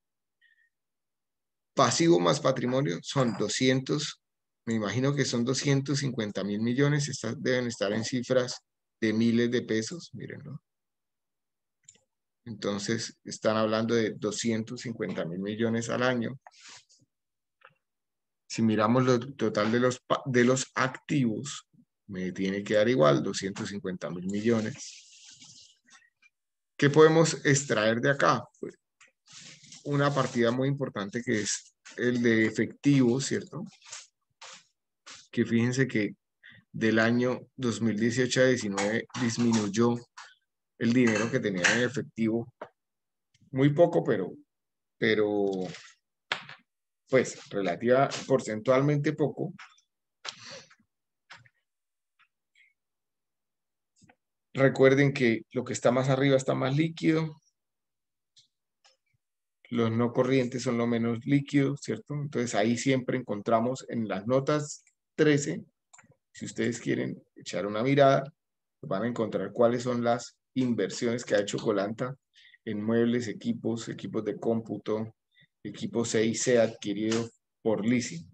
Pasivo más patrimonio son 200, me imagino que son 250.000 millones, estas deben estar en cifras de miles de pesos, mírenlo. Entonces, están hablando de 250.000 millones al año. Si miramos el total de los activos, me tiene que dar igual, 250.000 millones. ¿Qué podemos extraer de acá? Pues una partida muy importante que es el de efectivo, ¿cierto? Que fíjense que del año 2018 a 2019 disminuyó el dinero que tenían en efectivo. Muy poco, pero pues porcentualmente poco. Recuerden que lo que está más arriba está más líquido. Los no corrientes son lo menos líquido, ¿cierto? Entonces ahí siempre encontramos en las notas 13, si ustedes quieren echar una mirada, van a encontrar cuáles son las inversiones que ha hecho Colanta en muebles, equipos de cómputo, equipos C y C adquirido por leasing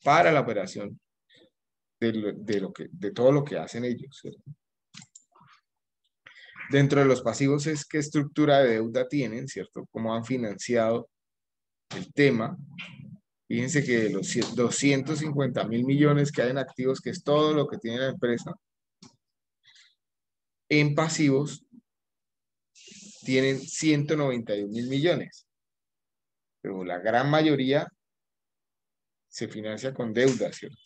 para la operación de todo lo que hacen ellos, ¿cierto? Dentro de los pasivos es qué estructura de deuda tienen, ¿cierto? Cómo han financiado el tema. Fíjense que de los 250.000 millones que hay en activos, que es todo lo que tiene la empresa, en pasivos tienen 191.000 millones. Pero la gran mayoría se financia con deuda, ¿cierto?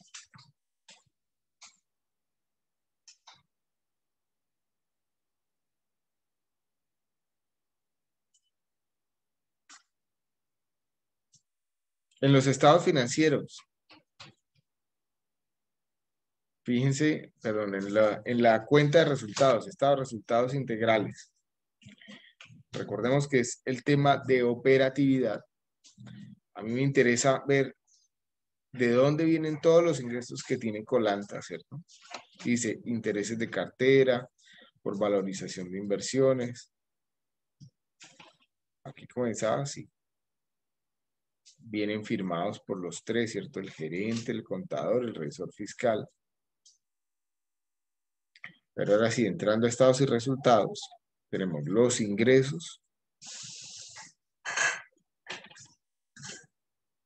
En los estados financieros, fíjense, perdón, en la cuenta de resultados, estado de resultados integrales. Recordemos que es el tema de operatividad. A mí me interesa ver de dónde vienen todos los ingresos que tiene Colanta, ¿cierto? Dice intereses de cartera, por valorización de inversiones. Aquí comenzaba así. Vienen firmados por los tres, ¿cierto? El gerente, el contador, el revisor fiscal. Pero ahora sí, entrando a estados y resultados, tenemos los ingresos.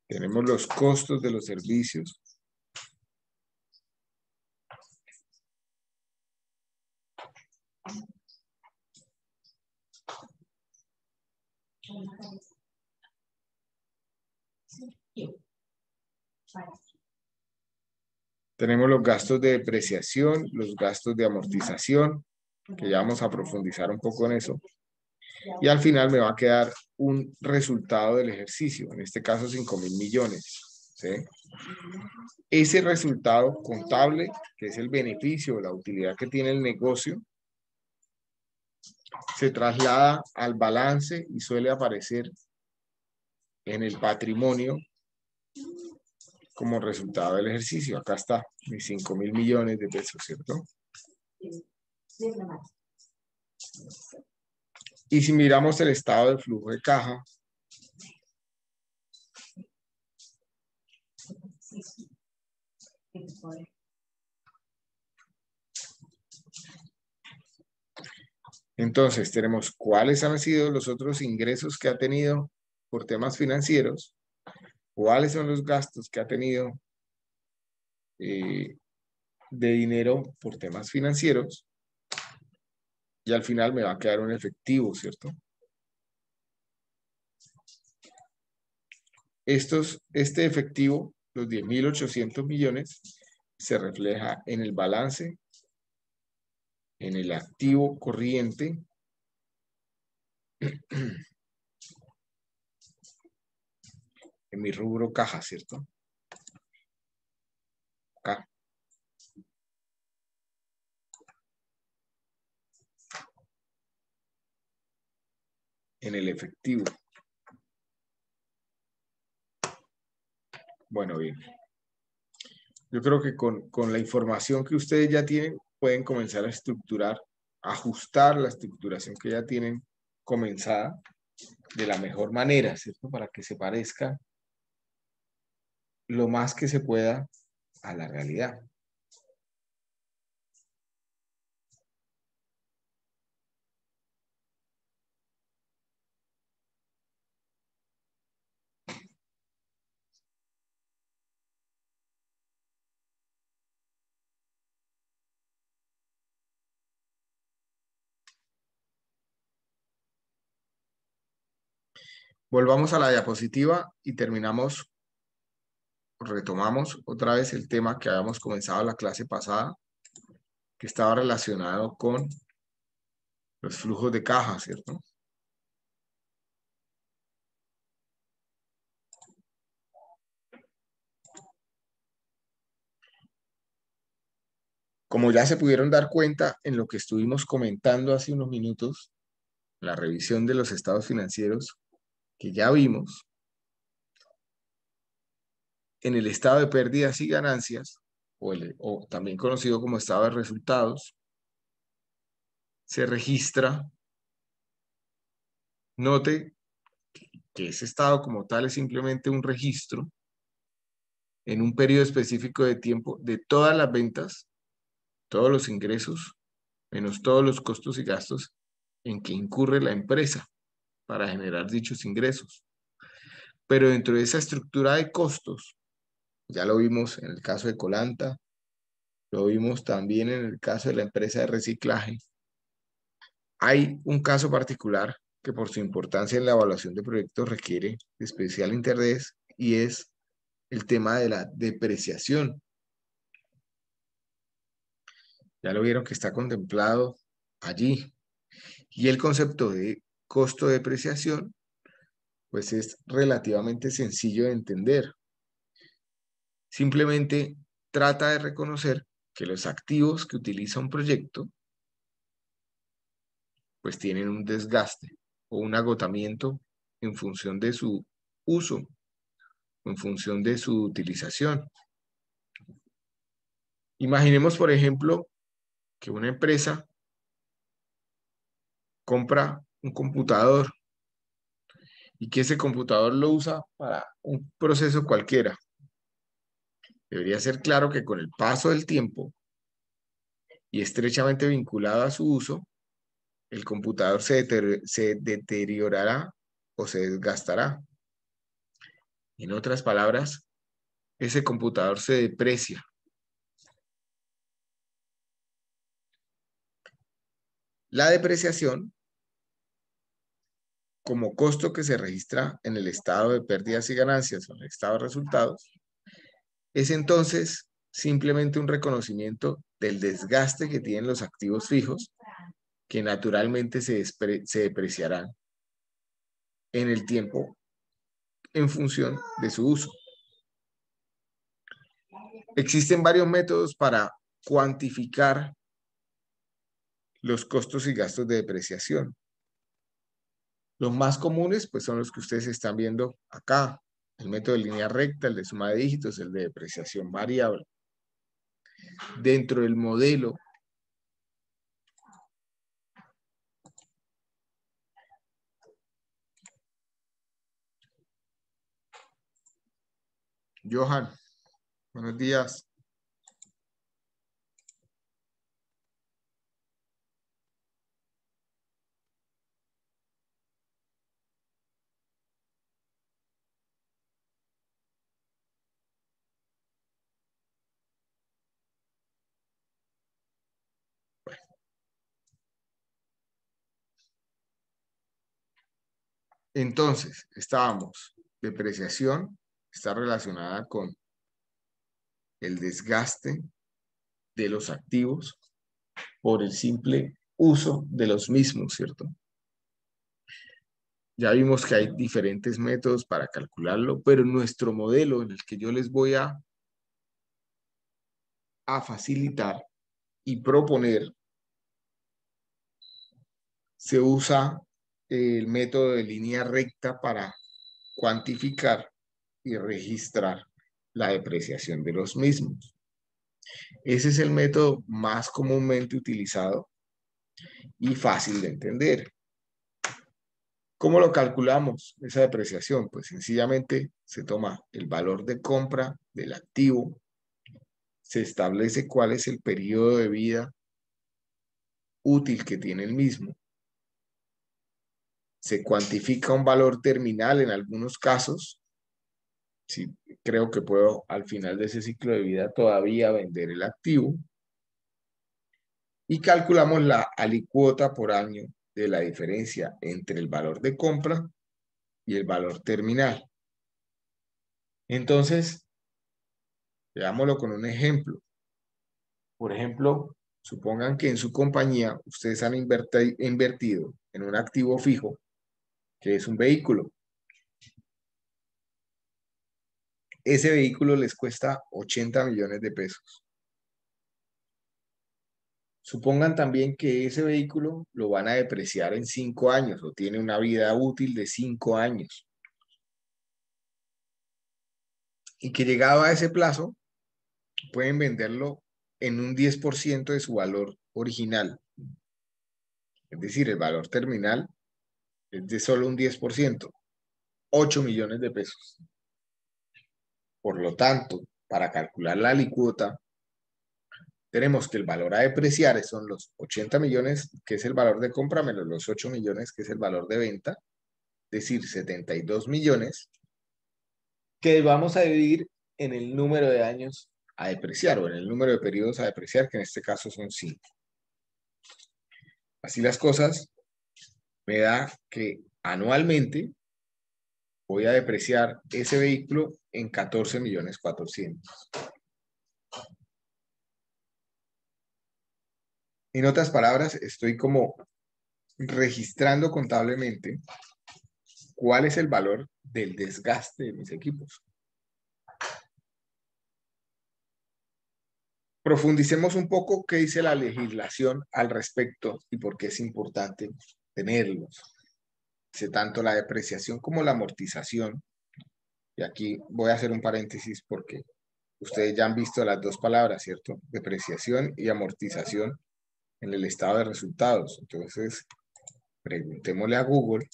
Tenemos los costos de los servicios. Tenemos los gastos de depreciación, los gastos de amortización, que ya vamos a profundizar un poco en eso. Y al final me va a quedar un resultado del ejercicio, en este caso 5.000 millones. ¿Sí? Ese resultado contable, que es el beneficio, la utilidad que tiene el negocio, se traslada al balance y suele aparecer en el patrimonio como resultado del ejercicio. Acá está, mis 5.000 millones de pesos, ¿cierto? Y si miramos el estado de flujo de caja, entonces tenemos cuáles han sido los otros ingresos que ha tenido por temas financieros, cuáles son los gastos que ha tenido de dinero por temas financieros, y al final me va a quedar un efectivo, ¿cierto? Este efectivo, los 10.800 millones, se refleja en el balance, en el activo corriente, en mi rubro caja, ¿cierto? Acá. En el efectivo. Bueno, bien. Yo creo que con la información que ustedes ya tienen, pueden comenzar a estructurar, ajustar la estructuración que ya tienen comenzada de la mejor manera, ¿cierto? Para que se parezca lo más que se pueda a la realidad. Volvamos a la diapositiva y retomamos otra vez el tema que habíamos comenzado la clase pasada, que estaba relacionado con los flujos de caja, ¿cierto? Como ya se pudieron dar cuenta en lo que estuvimos comentando hace unos minutos, la revisión de los estados financieros que ya vimos, en el estado de pérdidas y ganancias, o también conocido como estado de resultados, se registra, note que ese estado como tal es simplemente un registro en un periodo específico de tiempo de todas las ventas, todos los ingresos, menos todos los costos y gastos en que incurre la empresa para generar dichos ingresos. Pero dentro de esa estructura de costos, ya lo vimos en el caso de Colanta, lo vimos también en el caso de la empresa de reciclaje, hay un caso particular que por su importancia en la evaluación de proyectos requiere de especial interés, y es el tema de la depreciación. Ya lo vieron que está contemplado allí. Y el concepto de costo de depreciación, pues es relativamente sencillo de entender. Simplemente trata de reconocer que los activos que utiliza un proyecto, pues tienen un desgaste o un agotamiento en función de su uso, en función de su utilización. Imaginemos, por ejemplo, que una empresa compra un computador y que ese computador lo usa para un proceso cualquiera. Debería ser claro que con el paso del tiempo y estrechamente vinculado a su uso, el computador se deteriorará o se desgastará. En otras palabras, ese computador se deprecia. La depreciación, como costo que se registra en el estado de pérdidas y ganancias o en el estado de resultados, Es entonces simplemente un reconocimiento del desgaste que tienen los activos fijos, que naturalmente se depreciarán en el tiempo en función de su uso. Existen varios métodos para cuantificar los costos y gastos de depreciación. Los más comunes pues, son los que ustedes están viendo acá. El método de línea recta, el de suma de dígitos, el de depreciación variable. Dentro del modelo Johan, buenos días. Entonces, estábamos, depreciación está relacionada con el desgaste de los activos por el simple uso de los mismos, ¿cierto? Ya vimos que hay diferentes métodos para calcularlo, pero nuestro modelo en el que yo les voy a facilitar y proponer, se usa el método de línea recta para cuantificar y registrar la depreciación de los mismos. Ese es el método más comúnmente utilizado y fácil de entender. ¿Cómo lo calculamos esa depreciación? Pues sencillamente se toma el valor de compra del activo, se establece cuál es el periodo de vida útil que tiene el mismo, se cuantifica un valor terminal en algunos casos, si creo que puedo al final de ese ciclo de vida todavía vender el activo, y calculamos la alícuota por año de la diferencia entre el valor de compra y el valor terminal. Entonces, veámoslo con un ejemplo. Por ejemplo, supongan que en su compañía ustedes han invertido en un activo fijo, que es un vehículo. Ese vehículo les cuesta 80 millones de pesos. Supongan también que ese vehículo lo van a depreciar en 5 años o tiene una vida útil de 5 años. Y que llegado a ese plazo, pueden venderlo en un 10% de su valor original. Es decir, el valor terminal es de solo un 10%, 8 millones de pesos. Por lo tanto, para calcular la alícuota, tenemos que el valor a depreciar son los 80 millones, que es el valor de compra, menos los 8 millones, que es el valor de venta, es decir, 72 millones, que vamos a dividir en el número de años a depreciar o en el número de periodos a depreciar, que en este caso son 5. Así las cosas, me da que anualmente voy a depreciar ese vehículo en 14.400.000. En otras palabras, estoy como registrando contablemente cuál es el valor del desgaste de mis equipos. Profundicemos un poco qué dice la legislación al respecto y por qué es importante tenerlos. Dice tanto la depreciación como la amortización. Y aquí voy a hacer un paréntesis porque ustedes ya han visto las dos palabras, ¿cierto? Depreciación y amortización en el estado de resultados. Entonces, preguntémosle a Google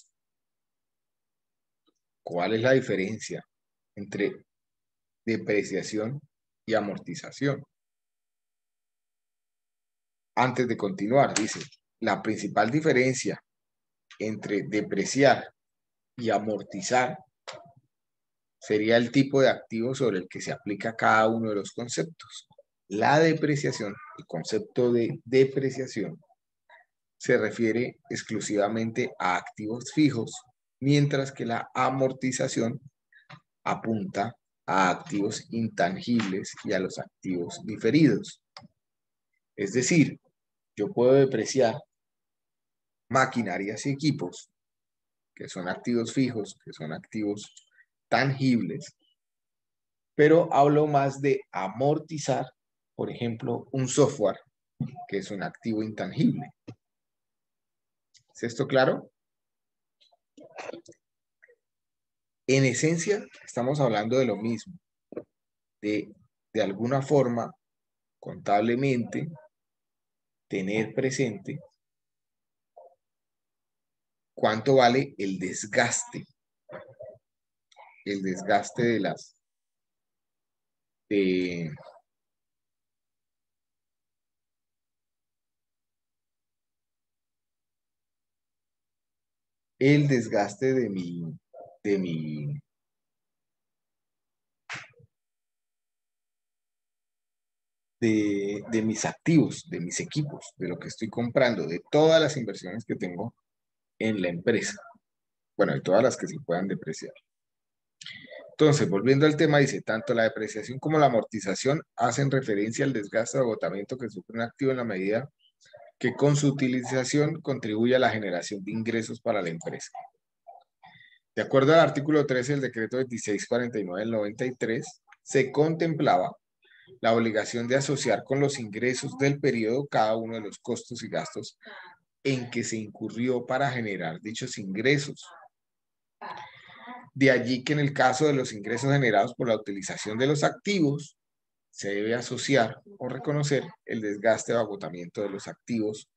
cuál es la diferencia entre depreciación y amortización. Antes de continuar, dice, la principal diferencia entre depreciar y amortizar sería el tipo de activo sobre el que se aplica cada uno de los conceptos. La depreciación, el concepto de depreciación, se refiere exclusivamente a activos fijos, mientras que la amortización apunta a activos intangibles y a los activos diferidos. Es decir, yo puedo depreciar maquinarias y equipos, que son activos fijos, que son activos tangibles, pero hablo más de amortizar, por ejemplo, un software, que es un activo intangible. ¿Es esto claro? En esencia, estamos hablando de lo mismo, de alguna forma, contablemente, tener presente cuánto vale el desgaste de las, de, el desgaste de mi, de mis activos, de mis equipos, de lo que estoy comprando, de todas las inversiones que tengo en la empresa. Bueno, de todas las que se puedan depreciar. Entonces, volviendo al tema, dice, tanto la depreciación como la amortización hacen referencia al desgaste o agotamiento que sufre un activo en la medida que con su utilización contribuye a la generación de ingresos para la empresa. De acuerdo al artículo 13 del decreto 2649 del 93, se contemplaba la obligación de asociar con los ingresos del periodo cada uno de los costos y gastos en que se incurrió para generar dichos ingresos. De allí que en el caso de los ingresos generados por la utilización de los activos, se debe asociar o reconocer el desgaste o agotamiento de los activos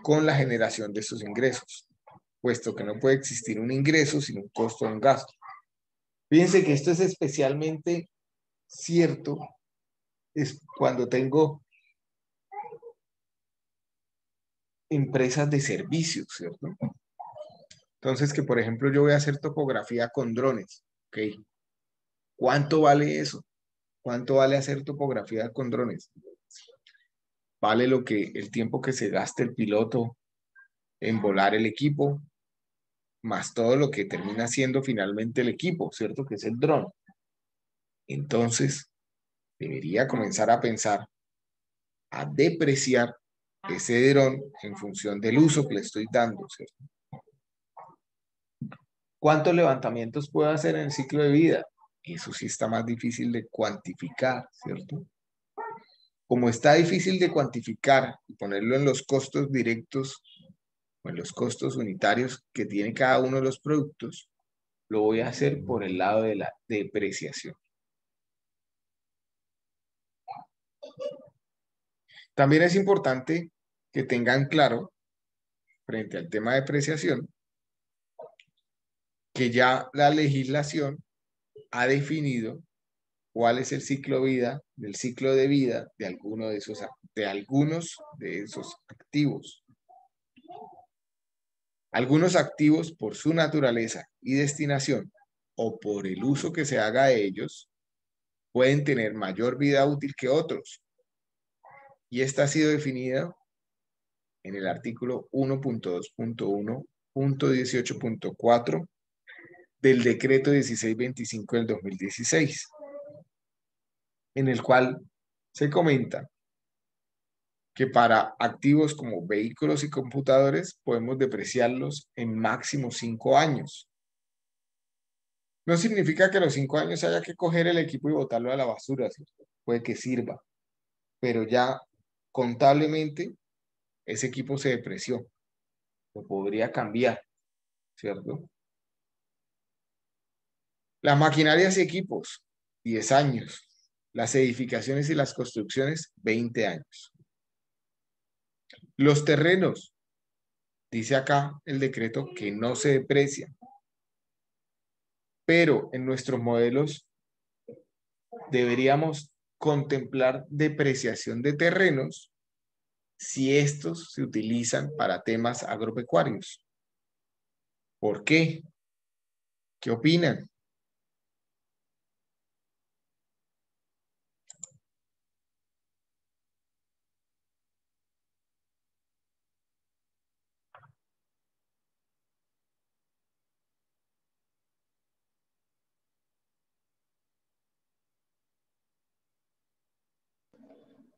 con la generación de estos ingresos, puesto que no puede existir un ingreso sin un costo o un gasto. Fíjense que esto es especialmente cierto es cuando tengo empresas de servicios, ¿cierto? Entonces, que por ejemplo yo voy a hacer topografía con drones, ¿ok? ¿Cuánto vale eso? ¿Cuánto vale hacer topografía con drones? Vale el tiempo que se gaste el piloto en volar el equipo, más todo lo que termina siendo finalmente el equipo, ¿cierto? Que es el dron. Entonces, debería comenzar a pensar, a depreciar ese dron en función del uso que le estoy dando, ¿cierto? ¿Cuántos levantamientos puedo hacer en el ciclo de vida? Eso sí está más difícil de cuantificar, ¿cierto? Como está difícil de cuantificar y ponerlo en los costos directos o en los costos unitarios que tiene cada uno de los productos, lo voy a hacer por el lado de la depreciación. También es importante que tengan claro, frente al tema de depreciación, que ya la legislación ha definido cuál es el ciclo de vida de algunos de esos activos. Algunos activos, por su naturaleza y destinación, o por el uso que se haga de ellos, pueden tener mayor vida útil que otros. Y esta ha sido definida en el artículo 1.2.1.18.4 del decreto 1625 del 2016, en el cual se comenta que para activos como vehículos y computadores podemos depreciarlos en máximo 5 años. No significa que a los 5 años haya que coger el equipo y botarlo a la basura, ¿cierto? Puede que sirva, pero ya contablemente ese equipo se depreció, lo podría cambiar, ¿cierto? Las maquinarias y equipos, 10 años. Las edificaciones y las construcciones, 20 años. Los terrenos, dice acá el decreto que no se deprecian, pero en nuestros modelos deberíamos contemplar depreciación de terrenos si estos se utilizan para temas agropecuarios. ¿Por qué? ¿Qué opinan?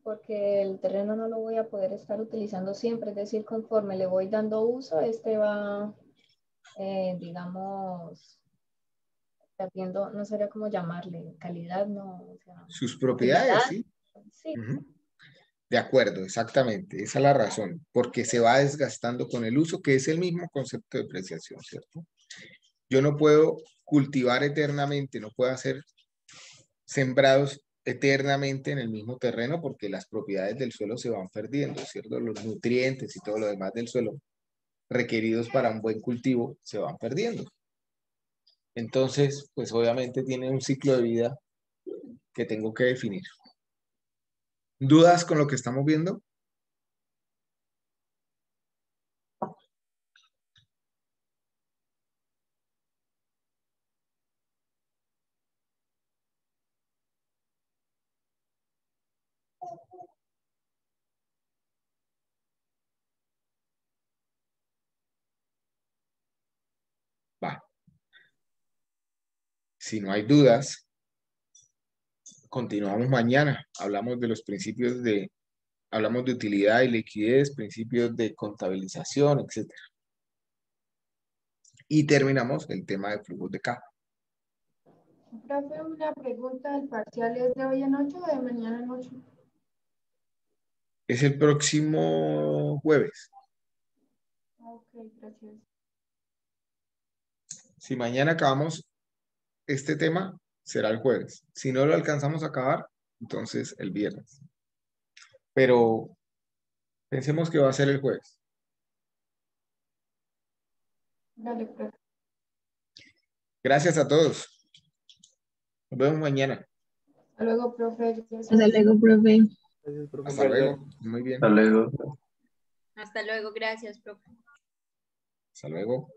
porque el terreno no lo voy a poder estar utilizando siempre, es decir, conforme le voy dando uso, este va, digamos, perdiendo, no sabría cómo llamarle, calidad, no, o sea, Sus propiedades, utilidad, sí. sí. Ujú. De acuerdo, exactamente. Esa es la razón. Porque se va desgastando con el uso, que es el mismo concepto de depreciación, ¿cierto? Yo no puedo cultivar eternamente, no puedo hacer sembrados eternamente en el mismo terreno porque las propiedades del suelo se van perdiendo, ¿cierto? Los nutrientes y todo lo demás del suelo requeridos para un buen cultivo se van perdiendo. Entonces, pues obviamente tiene un ciclo de vida que tengo que definir. ¿Dudas con lo que estamos viendo? Va. Si no hay dudas, continuamos mañana. Hablamos de los principios de, hablamos de utilidad y liquidez, principios de contabilización, etc. Y terminamos el tema de flujos de caja. Profe, una pregunta, ¿el parcial es de hoy en 8 o de mañana en 8? Es el próximo jueves. Ok, gracias. Si mañana acabamos este tema, será el jueves. Si no lo alcanzamos a acabar, entonces el viernes. Pero pensemos que va a ser el jueves. Dale, profe. Gracias a todos. Nos vemos mañana. Hasta luego, profe. Hasta luego, profe. Gracias, profe. Hasta luego. Muy bien. Hasta luego. Hasta luego, gracias, profe. Hasta luego.